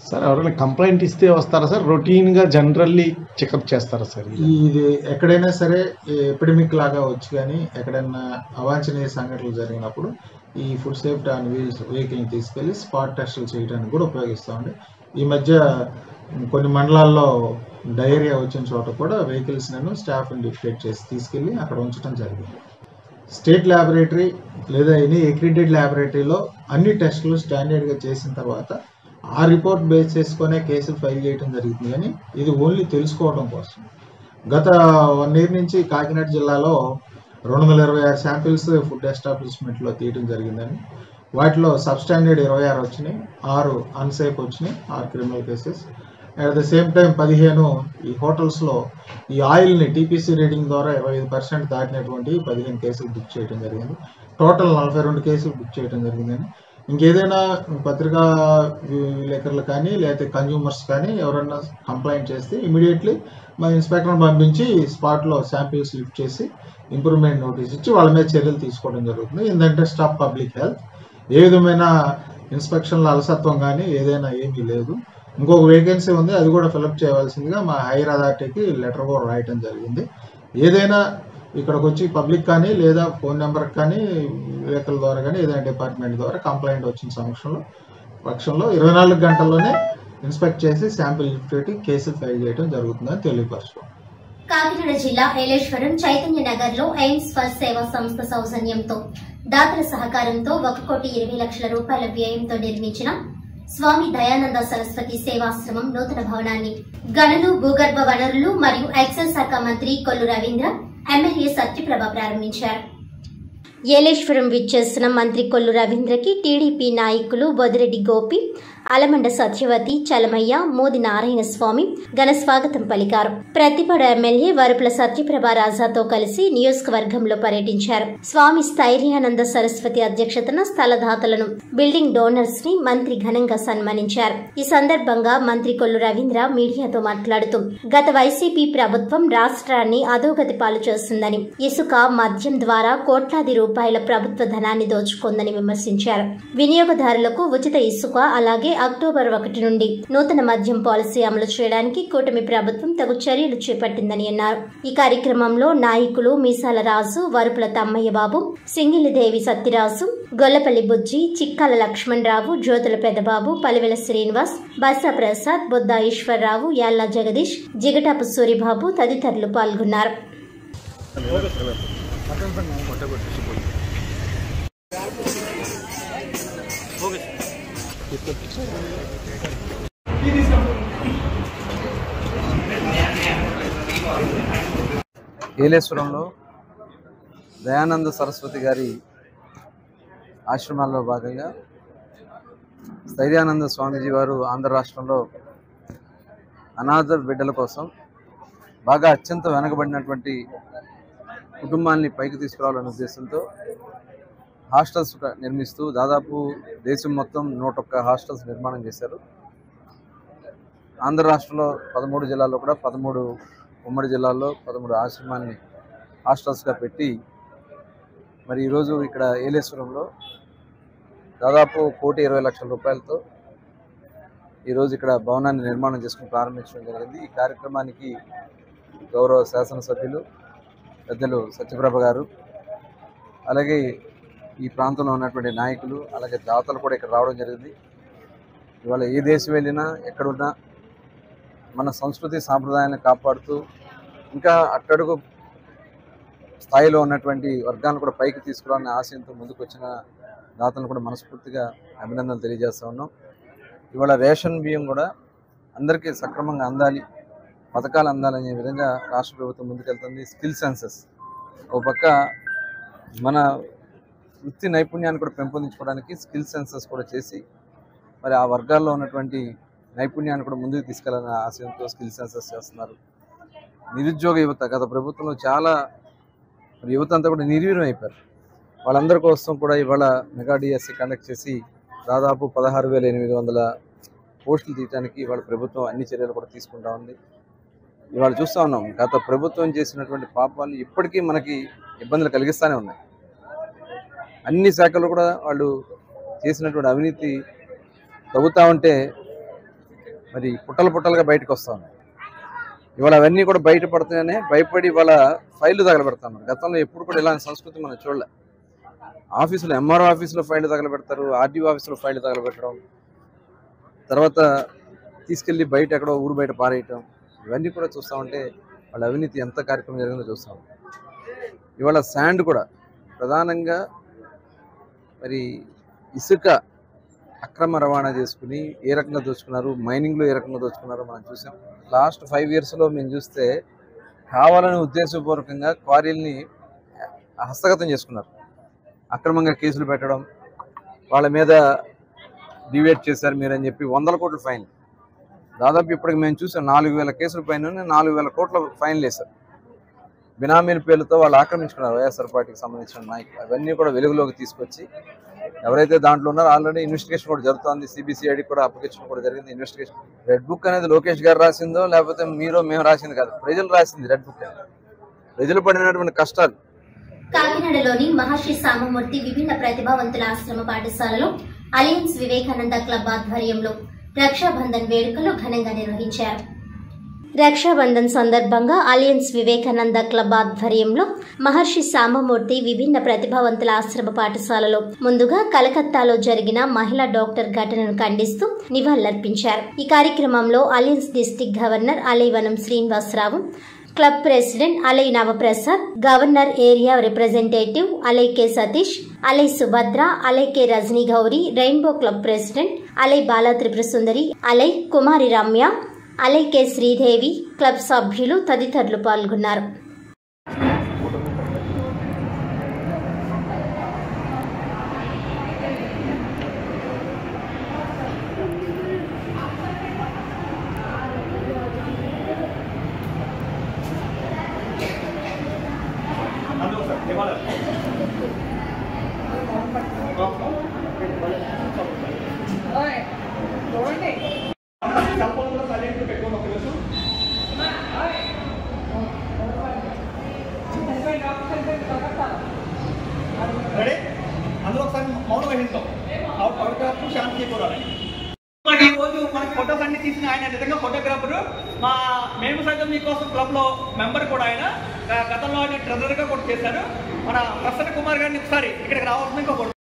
Speaker 3: Sir ఎవరైనా కంప్లైంట్ ఇస్తే వస్తారా సార్? రొటీన్గా జనరల్లీ చెకప్ చేస్తారా సార్?
Speaker 9: ఇది ఎక్కడైనా సరే ఎపిడమిక్ లాగా వచ్చి కానీ ఎక్కడైనా అవాంఛనీయ సంఘటనలు జరిగినప్పుడు ఈ ఫుడ్ సేఫ్టీ ఆన్ వీల్స్ వెహికల్ని తీసుకెళ్ళి స్పాట్ టెస్టులు చేయడానికి కూడా ఉపయోగిస్తామండి. ఈ మధ్య కొన్ని మండలాల్లో డయేరియా వచ్చిన చోట కూడా వెహికల్స్ నేను స్టాఫ్ని డిక్టేట్ చేసి తీసుకెళ్ళి అక్కడ ఉంచడం జరిగింది. స్టేట్ ల్యాబొరేటరీ లేదా ఎనీ అక్రిడెటెడ్ ల్యాబొరేటరీలో అన్ని టెస్టులు స్టాండర్డ్గా చేసిన తర్వాత ఆ రిపోర్ట్ బేస్ చేసుకునే కేసులు ఫైల్ చేయడం జరుగుతుంది. కానీ ఇది ఓన్లీ తెలుసుకోవడం కోసం. గత 1 year నుంచి కాకినాడ జిల్లాలో 226 శాంపిల్స్ ఫుడ్ ఎస్టాబ్లిష్మెంట్లో తీయడం జరిగిందని, వాటిలో సబ్స్టాండర్డ్ 26 వచ్చినాయి, 6 అన్సేఫ్ వచ్చినాయి, 6 criminal cases. At the same time 15 ఈ హోటల్స్లో ఈ ఆయిల్ని టీపీసీ రీడింగ్ ద్వారా 25% దాటినటువంటి 15 కేసులు బుక్ చేయడం జరిగింది. టోటల్ 42 కేసులు బుక్ చేయడం జరిగిందని. ఇంకేదైనా పత్రికా విలేకరులు కానీ లేకపోతే కన్జ్యూమర్స్ కానీ ఎవరైనా కంప్లైంట్ చేస్తే ఇమీడియట్లీ మా ఇన్స్పెక్టర్ని పంపించి స్పాట్లో శాంపిల్స్ లిఫ్ట్ చేసి ఇంప్రూవ్మెంట్ నోటీస్ ఇచ్చి వాళ్ళ మీద చర్యలు తీసుకోవడం జరుగుతుంది. In the interest of public health. ఏ విధమైన ఇన్స్పెక్షన్ల అలసత్వం కానీ ఏదైనా ఏమీ లేదు. ఇంకొక వేకెన్సీ ఉంది, అది కూడా ఫిలప్ చేయవలసిందిగా మా హైయర్ అథారిటీకి లెటర్ కూడా రాయటం జరిగింది. ఏదైనా ఇక్కడికి వచ్చి పబ్లిక్ కానీ లేదా ఫోన్ నెంబర్కి కానీ విలేకరుల ద్వారా కానీ ఏదైనా డిపార్ట్మెంట్ ద్వారా కంప్లైంట్ వచ్చిన పక్షంలో 24 గంటల్లోనే ఇన్స్పెక్ట్ చేసి శాంపిల్ లిఫ్ట్ కేసులు ఫైల్ చేయడం జరుగుతుందని తెలియపరుస్తాం.
Speaker 1: కాకినాడ జిల్లా ఏలేశ్వరం చైతన్య నగర్ లో ఎయిమ్స్ ఫర్ సేవా సంస్థ సౌజన్యంతో దాతల సహకారంతో 1,20,00,000 రూపాయల వ్యయంతో నిర్మించిన స్వామి దయానంద సరస్వతి సేవాశ్రమం నూతన భవనాన్ని గనులు, భూగర్భ వనరులు మరియు ఎక్సైజ్ శాఖ మంత్రి కొల్లు రవీంద్ర, ఎమ్మెల్యే సత్యప్రభ ప్రారంభించారు. ఏలేశ్వరం విచ్చేసిన మంత్రి కొల్లు రవీంద్రకి టీడీపీ నాయకులు బొదిరెడ్డి గోపి, అలమండ సత్యవతి, చలమయ్య, మోది నారాయణ స్వామి ఘన స్వాగతం పలికారు. ప్రతిపాడు ఎమ్మెల్యే వరుపుల సత్యప్రభ రాజాతో కలిసి నియోజకవర్గంలో పర్యటించారు. స్వామి స్థైర్యానంద సరస్వతి అధ్యక్షతన స్థలదాతలను, బిల్డింగ్ డోనర్స్ ని మంత్రి ఘనంగా సన్మానించారు. ఈ సందర్భంగా మంత్రి కొల్లు రవీంద్ర మీడియాతో మాట్లాడుతూ గత వైసీపీ ప్రభుత్వం రాష్ట్రాన్ని అధోగతి పాలు చేస్తుందని, ఇసుక, మద్యం ద్వారా కోట్లాది రూపాయల ప్రభుత్వ ధనాన్ని దోచుకుందని విమర్శించారు. వినియోగదారులకు ఉచిత ఇసుక, అలాగే అక్టోబర్ 1 నుండి నూతన మద్యం పాలసీ అమలు చేయడానికి కూటమి ప్రభుత్వం తగు చర్యలు చేపట్టిందని అన్నారు. ఈ కార్యక్రమంలో నాయకులు మీసాల రాజు, వరుపుల తమ్మయ్య బాబు, సింగిలిదేవి సత్యరాజు, గొల్లపల్లి బుజ్జి, చిక్కాల లక్ష్మణరావు, జ్యోతుల పెద్దబాబు, పలివెల శ్రీనివాస్, బస్సా ప్రసాద్, బొద్దా ఈశ్వరరావు, యాళ్ల జగదీష్, జిగటాపు సూరిబాబు తదితరులు పాల్గొన్నారు.
Speaker 10: ఏలేశ్వరంలో దయానంద సరస్వతి గారి ఆశ్రమాల్లో భాగంగా స్థైర్యానంద స్వామీజీ వారు ఆంధ్ర రాష్ట్రంలో అనాథ బిడ్డల కోసం బాగా అత్యంత వెనకబడినటువంటి కుటుంబాన్ని పైకి తీసుకురావాలనే ఉద్దేశంతో హాస్టల్స్ నిర్మిస్తూ దాదాపు దేశం మొత్తం 101 హాస్టల్స్ నిర్మాణం చేశారు. ఆంధ్ర రాష్ట్రంలో 13 జిల్లాల్లో కూడా 13 ఉమ్మడి జిల్లాల్లో 13 ఆశ్రమాన్ని హాస్టల్స్గా పెట్టి మరి ఈరోజు ఇక్కడ ఏలేశ్వరంలో దాదాపు 1,20,00,000 రూపాయలతో ఈరోజు ఇక్కడ భవనాన్ని నిర్మాణం చేసుకుని ప్రారంభించడం జరిగింది. ఈ కార్యక్రమానికి గౌరవ శాసనసభ్యులు పెద్దలు సత్యప్రభ గారు, అలాగే ఈ ప్రాంతంలో ఉన్నటువంటి నాయకులు, అలాగే దాతలు కూడా ఇక్కడ రావడం జరిగింది. ఇవాళ ఏ దేశం వెళ్ళినా ఎక్కడున్నా మన సంస్కృతి సాంప్రదాయాలను కాపాడుతూ ఇంకా అట్టడుగు స్థాయిలో ఉన్నటువంటి వర్గాలను కూడా పైకి తీసుకురావాలనే ఆశయంతో ముందుకు వచ్చిన దాతలను కూడా మనస్ఫూర్తిగా అభినందనలు తెలియజేస్తూ ఉన్నాం. ఇవాళ రేషన్ బియ్యం కూడా అందరికీ సక్రమంగా అందాలి, పథకాలు అందాలనే విధంగా రాష్ట్ర ప్రభుత్వం ముందుకెళ్తుంది. స్కిల్ సెన్సెస్ ఒక పక్క మన వృత్తి నైపుణ్యాన్ని కూడా పెంపొందించుకోవడానికి స్కిల్ సెన్సెస్ కూడా చేసి మరి ఆ వర్గాల్లో ఉన్నటువంటి నైపుణ్యాన్ని కూడా ముందుకు తీసుకెళ్లాలనే ఆశయంతో స్కిల్ సెన్సెస్ చేస్తున్నారు. నిరుద్యోగ యువత గత ప్రభుత్వంలో చాలా యువత అంతా కూడా నిర్వీర్యం అయిపోయారు. వాళ్ళందరి కోసం కూడా ఇవాళ మెగా డిఎస్సి కండక్ట్ చేసి దాదాపు 16,800 పోస్టులు తీయడానికి ఇవాళ ప్రభుత్వం అన్ని చర్యలు కూడా తీసుకుంటా ఉంది. ఇవాళ చూస్తూ ఉన్నాం గత ప్రభుత్వం చేసినటువంటి పాపాలు ఇప్పటికీ మనకి ఇబ్బందులు కలిగిస్తూనే ఉన్నాయి. అన్ని శాఖలు కూడా వాళ్ళు చేసినటువంటి అవినీతి తవ్వుతూ ఉంటే మరి పుట్టలుగా బయటకు వస్తూ ఉన్నాయి. ఇవాళ అవన్నీ కూడా బయటపడుతున్నాయనే భయపడి ఇవాళ ఫైళ్లు తగలబెడతారు. గతంలో ఎప్పుడు కూడా ఇలాంటి సంస్కృతి మనం చూడలే. ఆఫీసులో ఎంఆర్ఓ ఆఫీసులో ఫైళ్లు తగలబెడతారు, ఆర్డీఓ ఆఫీసులో ఫైళ్లు తగలబెట్టడం, తర్వాత తీసుకెళ్ళి బయట ఎక్కడో ఊరు బయట పారేయటం, ఇవన్నీ కూడా చూస్తూ ఉంటే వాళ్ళ అవినీతి ఎంత కార్యక్రమం జరిగిందో చూస్తాం. ఇవాళ శాండ్ కూడా ప్రధానంగా మరి ఇసుక అక్రమ రవాణా చేసుకుని ఏ రకంగా దోచుకున్నారు, మైనింగ్లో ఏ రకంగా దోచుకున్నారో మనం చూసాం. లాస్ట్ 5 yearsలో మేము చూస్తే కావాలని ఉద్దేశపూర్వకంగా క్వారీల్ని హస్తగతం చేసుకున్నారు. అక్రమంగా కేసులు పెట్టడం, వాళ్ళ మీద డివేట్ చేశారు మీరని చెప్పి 100 కోట్ల ఫైన్. దాదాపు ఇప్పటికి మేము చూసాం 4,000 కేసుల పైన 4,000 కోట్ల ఫైన్లు వేశారు. బినామీల పేర్లతో వాళ్ళు ఆక్రమించుకున్నారు వైఎస్ఆర్ పార్టీకి సంబంధించిన నాయకులు. అవన్నీ కూడా వెలుగులోకి తీసుకొచ్చి ఎవరైతే దాంట్లో ఉన్నారో ఆల్రెడీ ఇన్వెస్టిగేషన్ కూడా జరుగుతుంది. సిబిసిఐడి కూడా అప్లికేషన్ కూడా జరిగింది ఇన్వెస్టిగేషన్. రెడ్ బుక్ అనేది లోకేష్ గారు రాసిందో లేకపోతే మేము రాసింది కాదు, ప్రజలు రాసింది రెడ్ బుక్. ప్రజలు పడినటువంటి కష్టాలు.
Speaker 1: కాకినాడలోని మహర్షి సామమూర్తి విభిన్న ప్రతిభావంతుల ఆశ్రమ పాఠశాలలో అలయన్స్ వివేకానంద క్లబ్ ఆధ్వర్యంలో రక్షాబంధన్ వేడుకలు ఘనంగా నిర్వహించారు. రక్షాబంధన్ సందర్భంగా అలయన్స్ వివేకానంద క్లబ్ ఆధ్వర్యంలో మహర్షి సామమూర్తి విభిన్న ప్రతిభావంతుల ఆశ్రమ పాఠశాలలో ముందుగా కలకత్తాలో జరిగిన మహిళా డాక్టర్ ఘటనను ఖండిస్తూ నివాళులర్పించారు. ఈ కార్యక్రమంలో alliance district governor Alaivanam Srinivasarao, club president ally Navaprasad, governor area representative ally K Satish, ally Subhadra, ally K Rajani Gowri, rainbow club president ally Bala Tripurasundari, ally Kumari Ramya, ally K Sridevi, club సభ్యులు తదితరులు పాల్గొన్నారు.
Speaker 11: ఫోటోస్ అన్ని తీసిన ఆయన నిజంగా ఫోటోగ్రాఫర్. మేము సైతం మీకోసం క్లబ్ లో మెంబర్ కూడా. ఆయన గతంలో ఆయన ట్రెజరర్ గా కూడా చేశారు. మన ప్రసన్న కుమార్ గారిని ఒకసారి ఇక్కడికి రావాల్సిన ఇంకొకటి.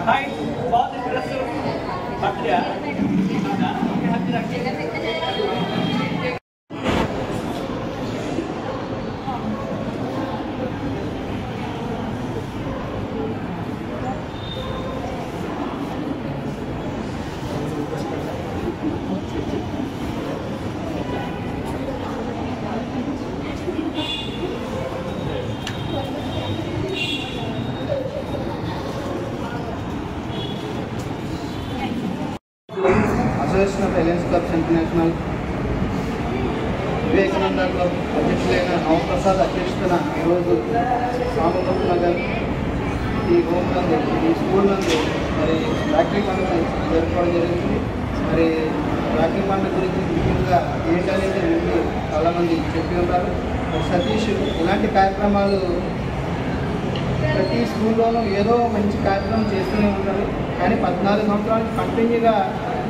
Speaker 11: హాయ్ బాగుంది డ్రెస్ పట్టియా
Speaker 12: association of alliance clubs international Vivekananda club అధ్యక్షులైన నవప్రసాద్ అధ్యక్షతన ఈరోజు సామమూర్తి నగర్ ఈ హోమ్ నందు ఈ స్కూల్ నందు మరి రాఖీ పండుగ జరుపుకోవడం జరిగింది. మరి రాఖీ పండుగ గురించి ముఖ్యంగా ఏంటనేది ముందు చాలామంది చెప్పి ఉన్నారు. సతీష్ ఇలాంటి కార్యక్రమాలు ప్రతి స్కూల్లోనూ ఏదో మంచి కార్యక్రమం చేస్తూనే ఉంటారు. కానీ 14 సంవత్సరాలు కంటిన్యూగా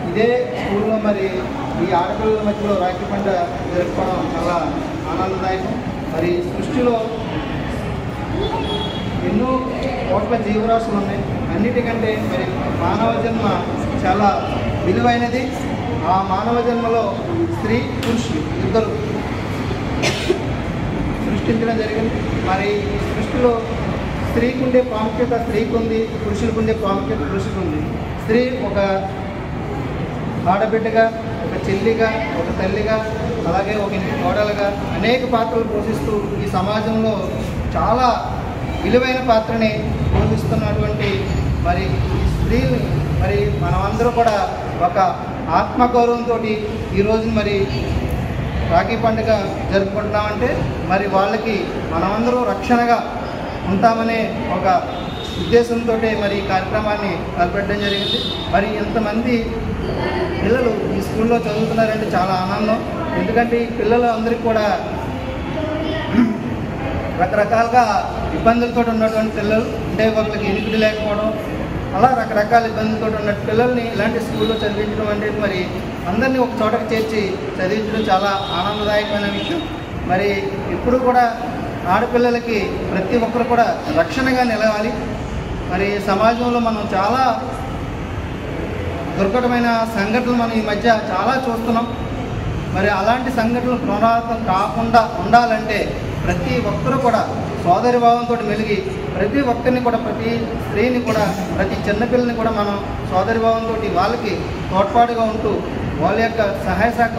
Speaker 12: ఇదే స్కూల్లో మరి ఈ ఆడపిల్లల మధ్యలో రాఖీ పండుగ జరుపుకోవడం చాలా ఆనందదాయకం. మరి సృష్టిలో ఎన్నో కోట్ల జీవరాశులు ఉన్నాయి. అన్నిటికంటే మరి మానవ జన్మ చాలా విలువైనది. ఆ మానవ జన్మలో స్త్రీ పురుషులు ఇద్దరు సృష్టించడం జరిగింది. మరి ఈ సృష్టిలో స్త్రీకి ఉండే ప్రాముఖ్యత స్త్రీకి ఉంది, పురుషులకు ఉండే ప్రాముఖ్యత పురుషులకు ఉంది. స్త్రీ ఒక ఆడబిడ్డగా, ఒక చెల్లిగా, ఒక తల్లిగా, అలాగే ఒక ఇంటి కోడలుగా అనేక పాత్రలు పోషిస్తూ ఈ సమాజంలో చాలా విలువైన పాత్రని పోషిస్తున్నటువంటి మరి ఈ స్త్రీని మరి మనమందరూ కూడా ఒక ఆత్మగౌరవంతో ఈరోజు మరి రాఖీ పండుగ జరుపుకుంటున్నామంటే మరి వాళ్ళకి మనమందరూ రక్షణగా ఉంటామనే ఒక ఉద్దేశంతో మరి ఈ కార్యక్రమాన్ని తలపెట్టడం జరిగింది. మరి ఎంతమంది పిల్లలు ఈ స్కూల్లో చదువుతున్నారంటే చాలా ఆనందం. ఎందుకంటే ఈ పిల్లలు అందరికీ కూడా రకరకాలుగా ఇబ్బందులతో ఉన్నటువంటి పిల్లలు, అంటే వాళ్ళకి ఎనికిడి లేకపోవడం, అలా రకరకాల ఇబ్బందులతో ఉన్న పిల్లల్ని ఇలాంటి స్కూల్లో చదివించడం అంటే మరి అందరినీ ఒక చోటకి చేర్చి చదివించడం చాలా ఆనందదాయకమైన విషయం. మరి ఎప్పుడు కూడా ఆడపిల్లలకి ప్రతి ఒక్కరు కూడా రక్షణగా నిలవాలి. మరి సమాజంలో మనం చాలా దుర్ఘటమైన సంఘటనలు మనం ఈ మధ్య చాలా చూస్తున్నాం. మరి అలాంటి సంఘటనలు పునరావృతం కాకుండా ఉండాలంటే ప్రతి ఒక్కరూ కూడా సోదరి భావంతో మెలిగి ప్రతి ఒక్కరిని కూడా, ప్రతి స్త్రీని కూడా, ప్రతి చిన్నపిల్లని కూడా మనం సోదరి భావంతో వాళ్ళకి తోడ్పాటుగా ఉంటూ వాళ్ళ యొక్క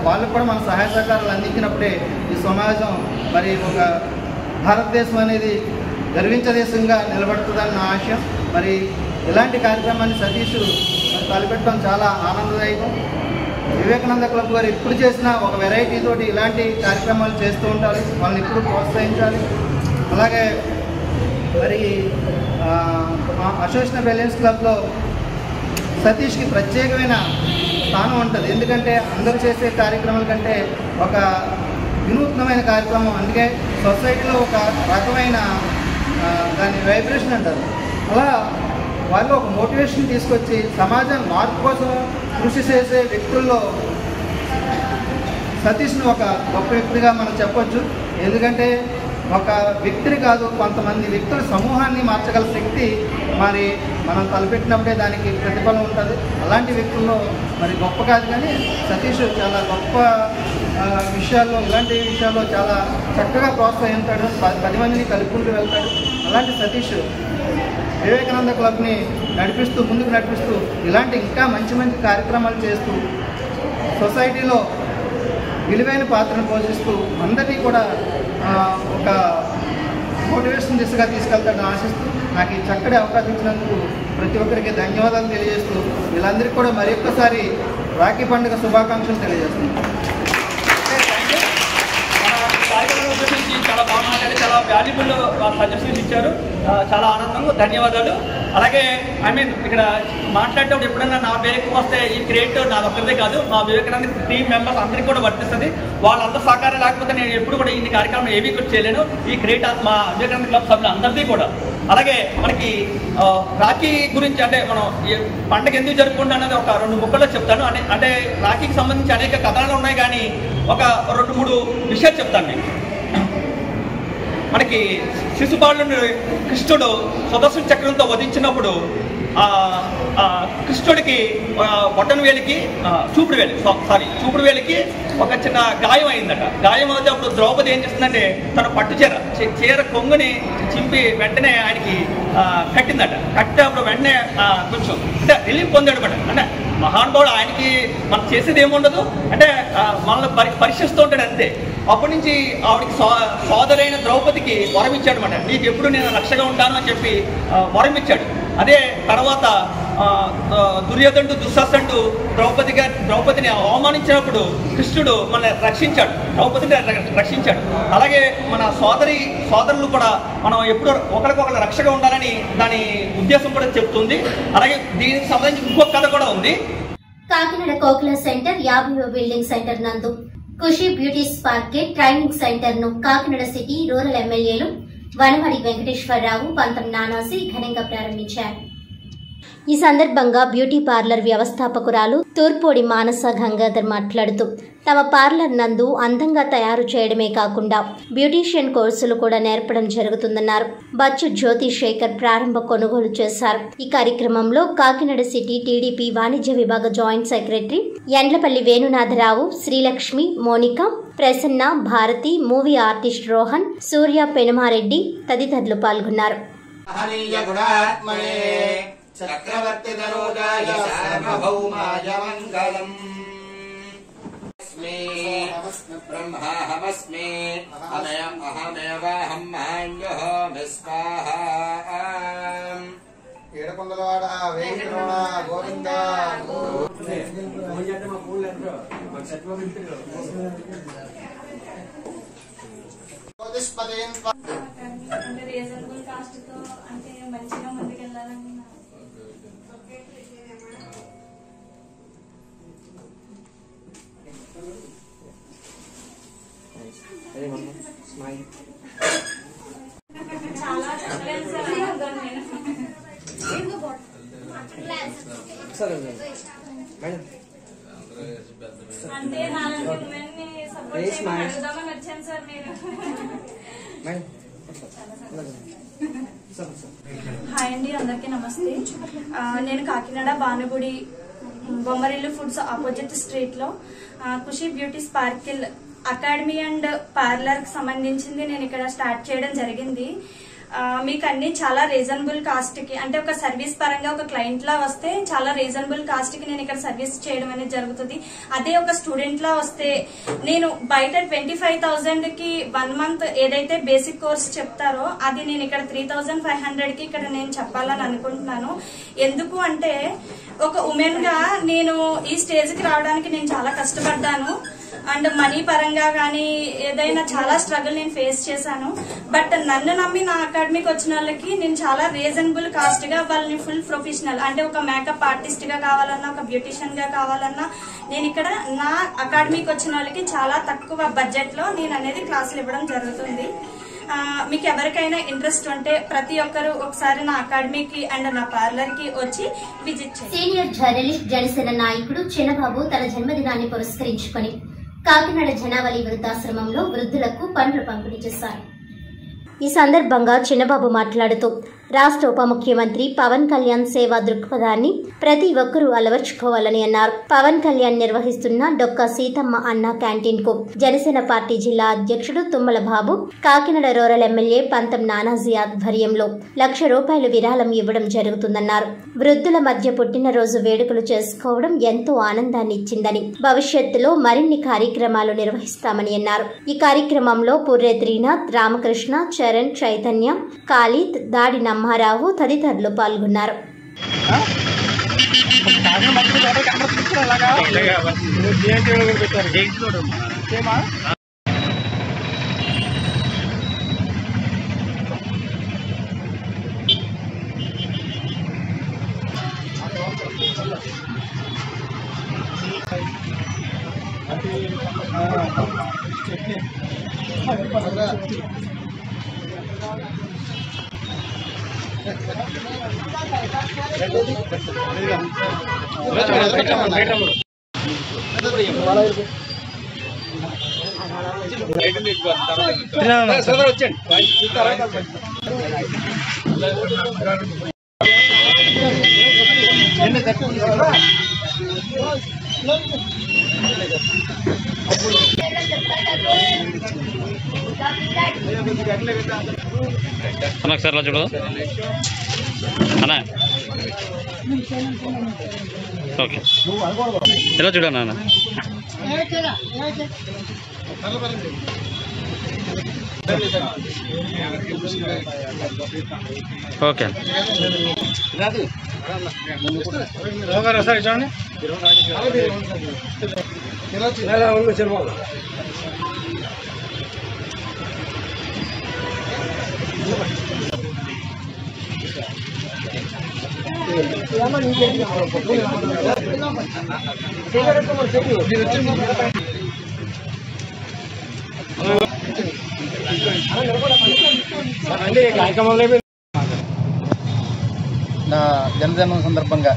Speaker 12: వాళ్ళకి కూడా మన సహాయ సహకారాలు అందించినప్పుడే ఈ సమాజం మరి ఒక భారతదేశం అనేది గర్వించే దేశంగా నిలబడుతుందని నా ఆశయం. మరి ఇలాంటి కార్యక్రమాన్ని సతీష్ మరి తలపెట్టడం చాలా ఆనందదాయకం. వివేకానంద క్లబ్ గారు ఎప్పుడు చేసినా ఒక వెరైటీ తోటి ఇలాంటి కార్యక్రమాలు చేస్తూ ఉంటారు. వాళ్ళని ఎప్పుడు ప్రోత్సహించాలి. అలాగే మరి అసోసియేషన్ ఆఫ్ ఎలియన్స్ క్లబ్లో సతీష్కి ప్రత్యేకమైన స్థానం ఉంటుంది. ఎందుకంటే అందరూ చేసే కార్యక్రమాల కంటే ఒక వినూత్నమైన కార్యక్రమం. అందుకే సొసైటీలో ఒక రకమైన దాని వైబ్రేషన్ అంటారు. అలా వాళ్ళు ఒక మోటివేషన్ తీసుకొచ్చి సమాజం మార్పు కోసం కృషి చేసే వ్యక్తుల్లో సతీష్ను ఒక గొప్ప వ్యక్తిగా మనం చెప్పొచ్చు. ఎందుకంటే ఒక వ్యక్తిని కాదు, కొంతమంది వ్యక్తుల సమూహాన్ని మార్చగల శక్తి మరి మనం తలపెట్టినప్పుడే దానికి ప్రతిఫలం ఉంటుంది. అలాంటి వ్యక్తుల్లో మరి గొప్ప కాదు, కానీ సతీష్ చాలా గొప్ప విషయాల్లో, ఇలాంటి విషయాల్లో చాలా చక్కగా ప్రోత్సహిస్తాడు. 10 మందిని కలుపుకుంటూ వెళ్తాడు. అలాంటి సతీష్ వివేకానంద క్లబ్ని ముందుకు నడిపిస్తూ ఇలాంటి ఇంకా మంచి మంచి కార్యక్రమాలు చేస్తూ సొసైటీలో విలువైన పాత్రను పోషిస్తూ అందరినీ కూడా ఒక మోటివేషన్ దిశగా తీసుకెళ్తాడని ఆశిస్తూ నాకు ఈ చక్కటి అవకాశం ఇచ్చినందుకు ప్రతి ఒక్కరికి ధన్యవాదాలు తెలియజేస్తూ వీళ్ళందరికీ కూడా మరి ఒక్కసారి రాఖీ పండుగ శుభాకాంక్షలు తెలియజేస్తున్నాను.
Speaker 11: చాలా బాగా మాట్లాడి చాలా వాల్యుబుల్ సజెషన్స్ ఇచ్చారు. చాలా ఆనందంగా ధన్యవాదాలు. అలాగే ఇక్కడ మాట్లాడేటప్పుడు ఎప్పుడైనా నా పేరుకి వస్తే ఈ క్రియేట్ నాది ఒక్కరిదే కాదు, మా వివేకానంద టీమ్ మెంబర్స్ అందరికీ కూడా వర్తిస్తుంది. వాళ్ళందరూ సహకారం లేకపోతే నేను ఎప్పుడు కూడా ఇన్ని కార్యక్రమం ఏవి కూడా చేయలేను. ఈ క్రియేట్ మా వివేకానంద క్లబ్ సభ్యులు అందరిది కూడా. అలాగే మనకి రాఖీ గురించి అంటే మనం పండగ ఎందుకు జరుపుకుంటాం అనేది ఒక 2 ముక్కల్లో చెప్తాను. అంటే రాఖీకి సంబంధించి అనేక కథనాలు ఉన్నాయి, కానీ ఒక 2-3 విషయాలు చెప్తాను మీకు. మనకి శిశుపాలుని కృష్ణుడు సుదర్శన చక్రంతో వధించినప్పుడు కృష్ణుడికి బొట్టన వేలికి చూపుడు వేలికి ఒక చిన్న గాయం అయిందట. గాయం అయితే అప్పుడు ద్రౌపది ఏం చేస్తుందంటే తన పట్టు చీర కొంగుని చింపి వెంటనే ఆయనకి కట్టిందట. కట్టే అప్పుడు వెంటనే కొంచెం అంటే రిలీఫ్ పొందాడు అనమాట. అంటే మహానుభావుడు, ఆయనకి మనం చేసేది ఏముండదు, అంటే మనల్ని పరీక్షిస్తూ ఉంటాడు అంతే. అప్పటి నుంచి ఆవిడకి సోదరైన ద్రౌపదికి వరం ఇచ్చాడు అనమాట. నీకు ఎప్పుడు నేను రక్షగా ఉంటాను అని చెప్పి వరం ఇచ్చాడు. అదే తర్వాత దుర్యోధనుడు దుశ్శాసనుడు ద్రౌపదిని అవమానించినప్పుడు కృష్ణుడు మనల్ని రక్షించాడు, ద్రౌపదిని రక్షించాడు. అలాగే మన సోదరులు కూడా మనం ఎప్పుడు ఒకరికొకరు రక్షగా ఉండాలని దాని ఉద్దేశం కూడా చెప్తుంది. అలాగే దీనికి సంబంధించి ఇంకొక కథ కూడా ఉంది.
Speaker 1: కాకినాడ కోకిల సెంటర్ 50వ బిల్డింగ్ సెంటర్ నందు ఖుషి బ్యూటీ స్పార్క్ ట్రైనింగ్ సెంటర్ ను కాకినాడ సిటీ రూరల్ ఎమ్మెల్యేలు వనమడి వెంకటేశ్వరరావు, పంతం నానాసి ఘనంగా ప్రారంభించారు. ఈ సందర్భంగా బ్యూటీ పార్లర్ వ్యవస్థాపకురాలు తూర్పోడి మానస గంగాధర్ మాట్లాడుతూ తమ పార్లర్ నందు అందంగా తయారు చేయడమే కాకుండా బ్యూటీషియన్ కోర్సులు కూడా నేర్పడం జరుగుతుందన్నారు. బచ్చు జ్యోతి శేఖర్ ప్రారంభ కొనుగోలు చేశారు. ఈ కార్యక్రమంలో కాకినాడ సిటీ టీడీపీ వాణిజ్య విభాగ joint secretary Yendlapalli Venunatharao, Srilakshmi, Monika, Prasanna, Bharathi, movie artist Rohan, Surya Penumareddy తదితరులు పాల్గొన్నారు.
Speaker 13: చక్రవర్తి తనూజాయ సార్వభౌమాయ మంగళం. బ్రహ్మాహమస్మి అహమేవాహం మాన్యోహమి స్వాహా.
Speaker 12: ఏడుకొండలవాడ వేంకటరమణ గోవింద.
Speaker 14: రీజనబుల్ కాస్ట్ తో అంటే మంచిగా ముందుకెళ్ళాలని చాలా చెప్పలేదు సార్. అంటే నాలుగు ఉమెన్ ని సపోర్ట్ చేయమని అడుగుదామని వచ్చాను సార్. మీరు హాయ్ అండి, అందరికీ నమస్తే. నేను Kakinada Bhanugudi Bommarillu foods opposite street లో Khushi beauty sparkle academy and parlour కి సంబంధించింది నేను ఇక్కడ స్టార్ట్ చేయడం జరిగింది. మీకు అన్ని చాలా రీజనబుల్ కాస్ట్ కి, అంటే ఒక సర్వీస్ పరంగా ఒక క్లయింట్ లా వస్తే చాలా రీజనబుల్ కాస్ట్ కి నేను ఇక్కడ సర్వీస్ చేయడం అనేది జరుగుతుంది. అదే ఒక స్టూడెంట్ లా వస్తే నేను బయట 25,000 కి 1 మంత్ ఏదైతే బేసిక్ కోర్స్ చెప్తారో అది నేను ఇక్కడ 3,500 కి ఇక్కడ నేను చెప్పాలని అనుకుంటున్నాను. ఎందుకు అంటే ఒక ఉమెన్ గా నేను ఈ స్టేజ్ కి రావడానికి నేను చాలా కష్టపడ్డాను. అండ్ మనీ పరంగా కానీ ఏదైనా చాలా స్ట్రగుల్ నేను ఫేస్ చేశాను. బట్ నన్ను నమ్మి నా అకాడమీకి వచ్చిన వాళ్ళకి నేను చాలా రీజనబుల్ కాస్ట్ గా వాళ్ళని ఫుల్ ప్రొఫెషనల్, అంటే ఒక మేకప్ ఆర్టిస్ట్ గా కావాలన్నా, ఒక బ్యూటిషియన్ గా కావాలన్నా నేను ఇక్కడ నా అకాడమీకి వచ్చిన వాళ్ళకి చాలా తక్కువ బడ్జెట్ లో నేను అనేది క్లాసులు ఇవ్వడం జరుగుతుంది. మీకు ఎవరికైనా ఇంట్రెస్ట్ ఉంటే ప్రతి ఒక్కరు ఒకసారి నా అకాడమీకి అండ్ నా పార్లర్ కి వచ్చి విజిట్ చేయండి.
Speaker 1: సీనియర్ జర్నలిస్ట్ జనసేన నాయకుడు చిన్నబాబు తన జన్మదినాన్ని పురస్కరించుకొని కాకినాడ జనావళి వృద్ధాశ్రమంలో వృద్ధులకు పండ్లు పంపిణీ చేశారు. ఈ సందర్భంగా చిన్నబాబు మాట్లాడుతూ రాష్ట్ర ఉప ముఖ్యమంత్రి పవన్ కళ్యాణ్ సేవా దృక్పథాన్ని ప్రతి ఒక్కరూ అలవర్చుకోవాలని అన్నారు. పవన్ కళ్యాణ్ నిర్వహిస్తున్న డొక్కా సీతమ్మ అన్న క్యాంటీన్ కు జనసేన పార్టీ జిల్లా అధ్యక్షుడు తుమ్మల బాబు, కాకినాడ రూరల్ ఎమ్మెల్యే పంతం నానాజీ ఆధ్వర్యంలో ₹1,00,000 విరాళం ఇవ్వడం జరుగుతుందన్నారు. వృద్ధుల మధ్య పుట్టినరోజు వేడుకలు చేసుకోవడం ఎంతో ఆనందాన్ని ఇచ్చిందని, భవిష్యత్తులో మరిన్ని కార్యక్రమాలు నిర్వహిస్తామని అన్నారు. ఈ కార్యక్రమంలో పుర్రె త్రీనాథ్, రామకృష్ణ, చరణ్, చైతన్య, ఖాళీద్, దాడి నమ్మారావు తదితరులు పాల్గొన్నారు.
Speaker 15: ఒకసారి చూడు అన్నా, ఓకే ఎలా చూడన్నా అన్న, ఓకే
Speaker 16: సార్ చూడండి.
Speaker 17: నా జన్మదినం సందర్భంగా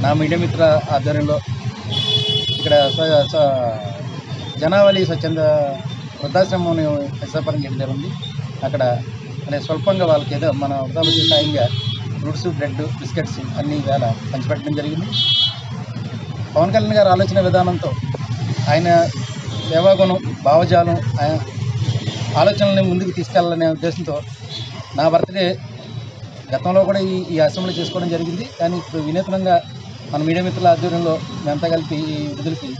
Speaker 17: నా మీడియా మిత్ర ఆధ్వర్యంలో ఇక్కడ జనావళి స్వచ్ఛంద వృద్ధాశ్రమం విశాఖపట్నం చేయడం జరిగింది. అక్కడ అంటే స్వల్పంగా వాళ్ళకి ఏదో మన వృద్ధాప్య సాయంగా ఫ్రూట్స్, బ్రెడ్, బిస్కెట్స్ అన్ని వేళ పంచిపెట్టడం జరిగింది. పవన్ కళ్యాణ్ గారు ఆలోచన విధానంతో ఆయన సేవాగుణం, భావజాలం, ఆలోచనల్ని ముందుకు తీసుకెళ్లాలనే ఉద్దేశంతో నా బర్త్డే గతంలో కూడా ఈ అసెంబ్లీ చేసుకోవడం జరిగింది. కానీ ఇప్పుడు వినూత్నంగా మన మీడియా మిత్రుల ఆధ్వర్యంలో మేమంతా కలిపి ఈ విధులకి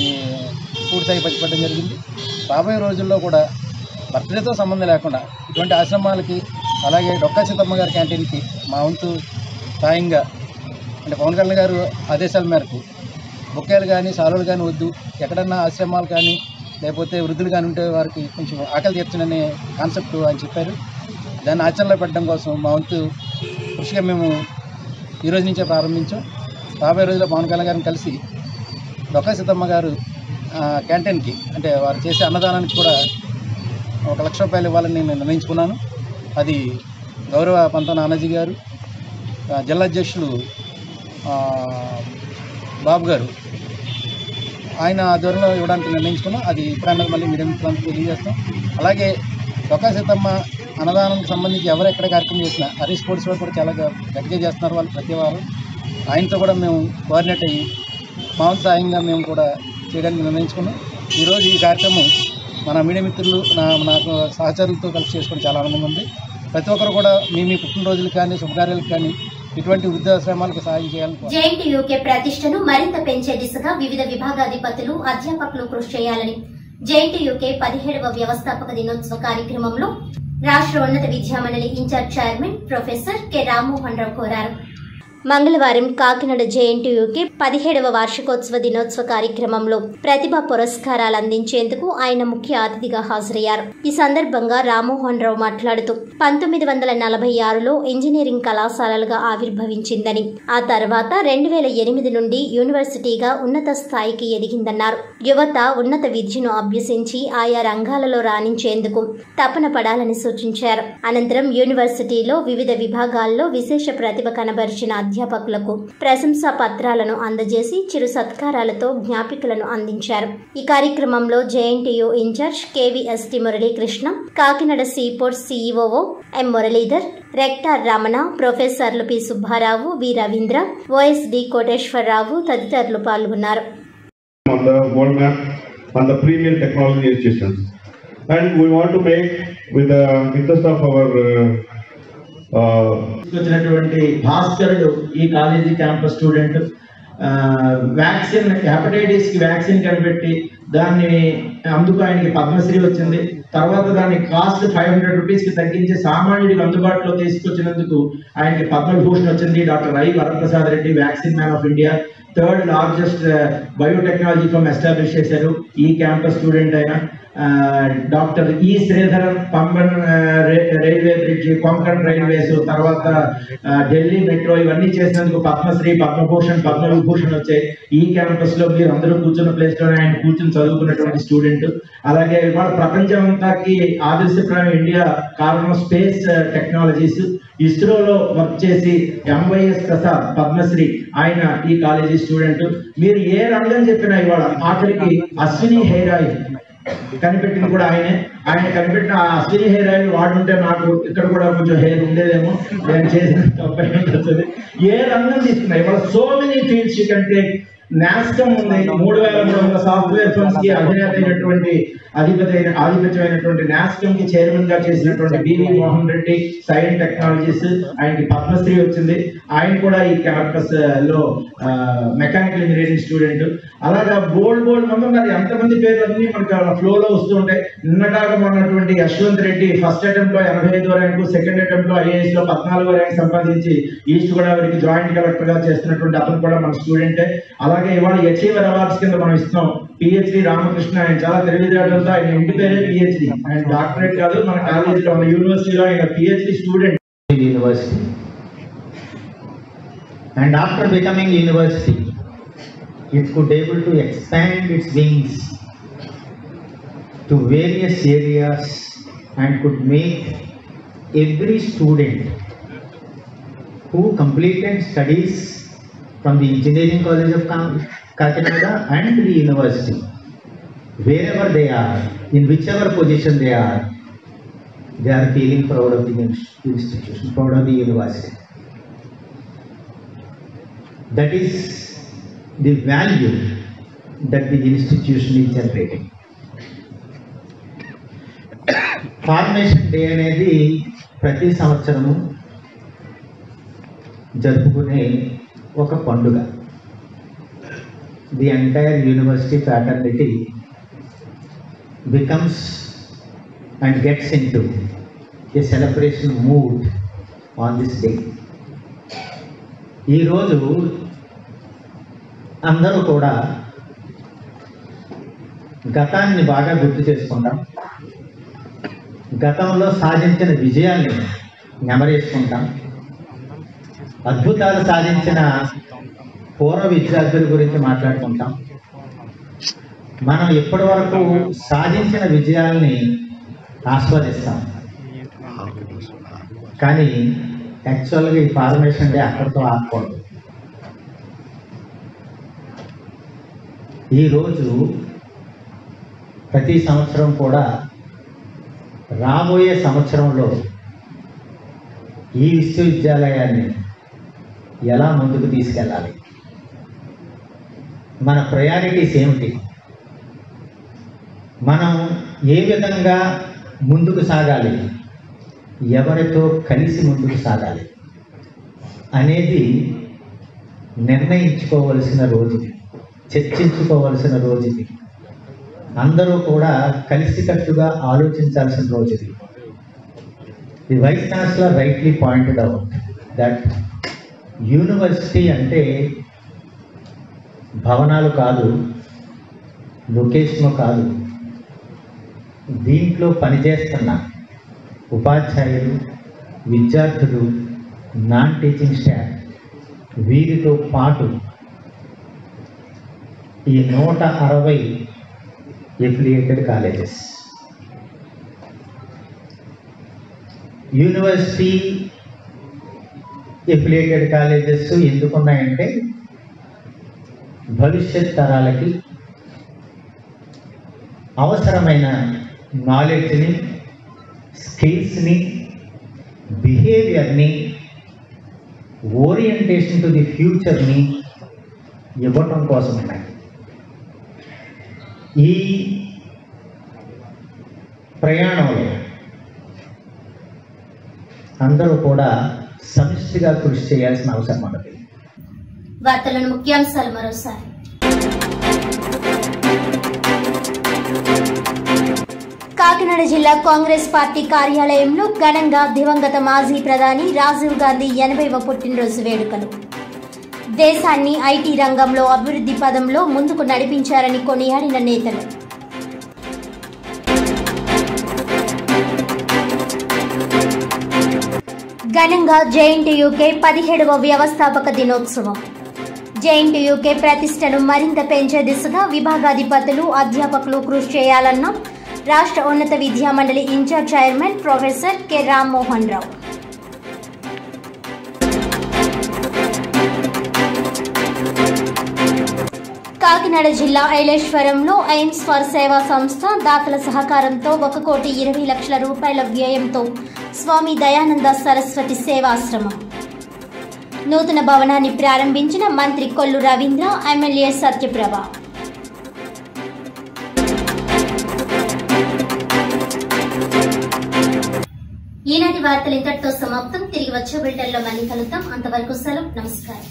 Speaker 17: ఈ ఫ్రూట్స్ అవి పంచిపెట్టడం జరిగింది. రాబోయే రోజుల్లో కూడా బర్త్డేతో సంబంధం లేకుండా ఇటువంటి ఆశ్రమాలకి, అలాగే డొక్కా సీతమ్మ గారి క్యాంటీన్కి మా వంతు సాయంగా, అంటే పవన్ కళ్యాణ్ గారు ఆదేశాల మేరకు బొక్కేలు కానీ, సాలులు కానీ వద్దు, ఎక్కడన్నా ఆశ్రమాలు కానీ లేకపోతే వృద్ధులు కానీ ఉంటే వారికి కొంచెం ఆకలి తీర్చననే కాన్సెప్ట్ ఆయన చెప్పారు. దాన్ని ఆచరణలో పెట్టడం కోసం మా వంతు కృషిగా మేము ఈరోజు నుంచే ప్రారంభించాం. రాబోయే రోజుల్లో పవన్ కళ్యాణ్ గారిని కలిసి డొక్కా సీతమ్మ గారు క్యాంటీన్కి, అంటే వారు చేసే అన్నదానానికి కూడా ₹1,00,000 ఇవ్వాలని నేను నిర్ణయించుకున్నాను. అది గౌరవ పంత నానాజీ గారు, జిల్లా అధ్యక్షులు బాబు గారు, ఆయన ఆధ్వర్యంలో ఇవ్వడానికి నిర్ణయించుకున్నాం. అది ఇప్పుడన్నది మళ్ళీ మీడియా మిత్రులంతా తెలియజేస్తాం. అలాగే డొక్కా సీతమ్మ అన్నదానం సంబంధించి ఎవరు ఎక్కడ కార్యక్రమం చేసినా హరీష్ స్పోర్ట్స్ వాళ్ళు కూడా చాలా గట్టిగా చేస్తున్నారు. వాళ్ళు ప్రతి వారం ఆయనతో కూడా మేము కోఆర్డినేట్ అయ్యి మామూలు సాయంగా మేము కూడా చేయడానికి నిర్ణయించుకున్నాం. ఈరోజు ఈ కార్యక్రమం మన మీడియా మిత్రులు నాకు సహచరులతో కలిసి చేసుకోవడం చాలా ఆనందంగా ఉంది. ప్రతి ఒక్కరు కూడా మీ పుట్టినరోజులకు కానీ శుభకార్యాలకు కానీ ఇటువంటి వృద్ధాశ్రమాలకు సాయం చేయాలని
Speaker 1: జేఎన్టీయూకే ప్రతిష్టను మరింత పెంచే దిశగా వివిధ విభాగాధిపతులు అధ్యాపకులు కృషి చేయాలని జేఎన్టీయూకే 17వ వ్యవస్థాపక దినోత్సవ కార్యక్రమంలో రాష్ట్ర ఉన్నత విద్యామండలి in-charge chairman professor K Rammohan Rao కోరారు. మంగళవారం కాకినాడ జేఎన్టీయూకే 17వ వార్షికోత్సవ దినోత్సవ కార్యక్రమంలో ప్రతిభా పురస్కారాలు అందించేందుకు ఆయన ముఖ్య అతిథిగా హాజరయ్యారు. ఈ సందర్భంగా రామ్మోహన్ రావు మాట్లాడుతూ 1946లో ఇంజనీరింగ్ కళాశాలలుగా ఆవిర్భవించిందని, ఆ తర్వాత 2008 నుండి యూనివర్సిటీగా ఉన్నత స్థాయికి ఎదిగిందన్నారు. యువత ఉన్నత విద్యను అభ్యసించి ఆయా రంగాలలో రాణించేందుకు తపన పడాలని సూచించారు. అనంతరం యూనివర్సిటీలో వివిధ విభాగాల్లో విశేష ప్రతిభ కనబరిచిన అధ్యాపకులకు ప్రశంసా పత్రాలను అందజేసి చిరు సత్కారాలతో జ్ఞాపికలను అందించారు. ఈ కార్యక్రమంలో JNTU in-charge KVST Muralikrishna, Kakinada seaport CEO M Muralidhar, rector Ramana, ప్రొఫెసర్లు P Subbarao, V Ravindra, OSD Koteswararao తదితరులు పాల్గొన్నారు.
Speaker 18: On the world map on the premier technology institutions, and we want to make with the interest of our
Speaker 19: వచ్చినటువంటి భాస్కరుడు ఈ college campus student vaccine hepatitis కి vaccine కనిపెట్టి దాన్ని అందుకు ఆయనకి పద్మశ్రీ వచ్చింది. తర్వాత దాని కాస్ట్ 500 రూపీస్ కి తగ్గించి సామాన్యుడికి అందుబాటులో తీసుకొచ్చినందుకు ఆయనకి పద్మవిభూషణ్ వచ్చింది. Doctor I Varaprasad Reddy vaccine man of India, 3rd largest biotechnology firm establish చేశారు ఈ క్యాంపస్ స్టూడెంట్ అయిన. Doctor E Sreedharan Pamban railway bridge, Konkan railways, తర్వాత ఢిల్లీ మెట్రో ఇవన్నీ చేసినందుకు పద్మశ్రీ, పద్మభూషణ్, పద్మవిభూషణ్ వచ్చాయి. ఈ క్యాంపస్ లో మీరు అందరూ కూర్చున్న ప్లేస్ లోనే ఆయన కూర్చుని చదువుకున్నటువంటి స్టూడెంట్. అలాగే ఇవాళ ప్రపంచం అంతాకి ఆదర్శప్రాయం ఇండియా కారణం స్పేస్ టెక్నాలజీస్. ఇస్రోలో వర్క్ చేసి ఎంవైఎస్ ప్రసాద్ పద్మశ్రీ, ఆయన ఈ కాలేజీ స్టూడెంట్. మీరు ఏ రంగం చెప్పినా ఇవాళ ఆఖరికి అశ్విని హెయిర్ ఆయిల్ కనిపెట్టింది కూడా ఆయనే. ఆయన కనిపెట్టిన ఆ అశ్విని హెయిర్ ఆయిల్ వాడుంటే నాకు ఇక్కడ కూడా కొంచెం హెయిర్ ఉండేదేమో, నేను చేసిన తప్పని. ఏ రంగం తీసుకున్నా ఇవాళ so many fields you can take. NASSCOM ఉంది, 3300 సాఫ్ట్వేర్ ఫర్మ్స్ కి అధినేత అయినటువంటి ఆధిపత్యమైనటువంటి నాస్కమ్ కి చైర్మన్ గా చేసినటువంటి B V Mohan Reddy, Cyient technologies, ఆయనకి పద్మశ్రీ వచ్చింది. ఆయన కూడా ఈ క్యాంపస్ లో మెకానికల్ ఇంజనీరింగ్ స్టూడెంట్. అలాగా బోల్డ్ మంది ఉన్నారు. ఎంతమంది పేర్లు అన్ని మనకు ఫ్లో లో వస్తూ ఉంటాయి. నిన్నటాగా ఉన్నటువంటి యశ్వంత్ రెడ్డి ఫస్ట్ అటెంప్ట్ లో 85వ ర్యాంకు, సెకండ్ అటెంప్ట్ లో ఐఏఎస్ లో 14వ ర్యాంక్ సంపాదించి ఈస్ట్ గోదావరికి జాయింట్ కలెక్టర్ గా చేస్తున్నటువంటి అతను కూడా మన స్టూడెంటే. అలాగే ఇవాళ అచీవర్ అవార్డ్స్ కింద మనం ఇస్తున్నాం. పిహెచ్డి రామకృష్ణ, ఆయన చాలా తెలివితేటలతో, ఆయన ఇంటి పేరే పిహెచ్డి, ఆయన డాక్టరేట్ కాదు, మన కాలేజీలో మన యూనివర్సిటీలో ఆయన PhD student.
Speaker 20: University and after becoming university it could able to expand its wings to various areas and could make every student who completed studies from the engineering college of Kakinada and the university, wherever they are, in whichever position they are feeling proud of the institution, proud of the university. That is the value that the institution is generating. Formation day అనేది ప్రతి సంవత్సరము జరుపుకునే ఒక పండుగ. The entire university fraternity becomes and gets into a celebration mood on this day. ఈ రోజు అందరూ కూడా గతాన్ని బాగా గుర్తు చేసుకుంటాం, గతంలో సాధించిన విజయాన్ని నెమరేసుకుంటాం, అద్భుతాలు సాధించిన పూర్వ విద్యార్థుల గురించి మాట్లాడుకుంటాం. మనం ఇప్పటి వరకు సాధించిన విజయాల్ని ఆస్వాదిస్తాం. కానీ యాక్చువల్గా ఈ ఫార్మేషన్ డే అక్కడితో ఆగకూడదు. ఈరోజు ప్రతి సంవత్సరం కూడా రాబోయే సంవత్సరంలో ఈ విశ్వవిద్యాలయాన్ని ఎలా ముందుకు తీసుకెళ్ళాలి, మన ప్రయారిటీస్ ఏమిటి, మనం ఏ విధంగా ముందుకు సాగాలి, ఎవరితో కలిసి ముందుకు సాగాలి అనేది నిర్ణయించుకోవలసిన రోజు, చర్చించుకోవలసిన రోజు ఇది. అందరూ కూడా కలిసికట్టుగా ఆలోచించాల్సిన రోజు ఇది. The vice chancellor rightly pointed out that university అంటే భవనాలు కాదు, లొకేషన్ కాదు, దీంట్లో పనిచేస్తున్న ఉపాధ్యాయులు, విద్యార్థులు, నాన్ టీచింగ్ స్టాఫ్, వీరితో పాటు ఈ 160 affiliated colleges. University affiliated colleges ఎందుకున్నాయంటే భవిష్యత్ తరాలకి అవసరమైన నాలెడ్జ్ని, స్కిల్స్ని, బిహేవియర్ని, ఓరియంటేషన్ టు ది ఫ్యూచర్ని ఇవ్వటం కోసం ఉన్నాయి. ఈ ప్రయాణంలో అందరూ కూడా సమిష్టిగా కృషి చేయాల్సిన అవసరం ఉన్నది.
Speaker 1: వార్తలను ముఖ్యాంశాలు మరోసారి. కాకినాడ జిల్లా కాంగ్రెస్ పార్టీ కార్యాలయంలో ఘనంగా దివంగత మాజీ ప్రధాని రాజీవ్ గాంధీ 80వ పుట్టినరోజు వేడుకలు. దేశాన్ని ఐటీ రంగంలో అభివృద్ధి పదంలో ముందుకు నడిపించారని కొనియాడిన నేతలు. ఘనంగా జేఎన్టీయూకే 17వ వ్యవస్థాపక దినోత్సవం. జేఎన్టీయూకే ప్రతిష్టను మరింత పెంచే దిశగా విభాగాధిపతులు, అధ్యాపకులు కృషి చేయాలన్న రాష్ట్ర ఉన్నత విద్యా మండలి in-charge chairman professor K Rammohan Rao. Kakinada జిల్లా ఐలేశ్వరంలో ఎయిమ్స్ ఫర్ సేవా సంస్థ దాతల సహకారంతో 1,20,00,000 రూపాయల వ్యయంతో స్వామి దయానంద సరస్వతి సేవాశ్రమం. నూతన భవనాన్ని ప్రారంభించిన మంత్రి కొల్లు రవీంద్ర, ఎమ్మెల్యే సత్యప్రభ. ఈనాటి వార్తలు ఇంతటితో సమాప్తం. తిరిగి వచ్చే బులెటిన్లో మళ్ళీ కలుద్దాం. అంతవరకు సెలవు. నమస్కారం.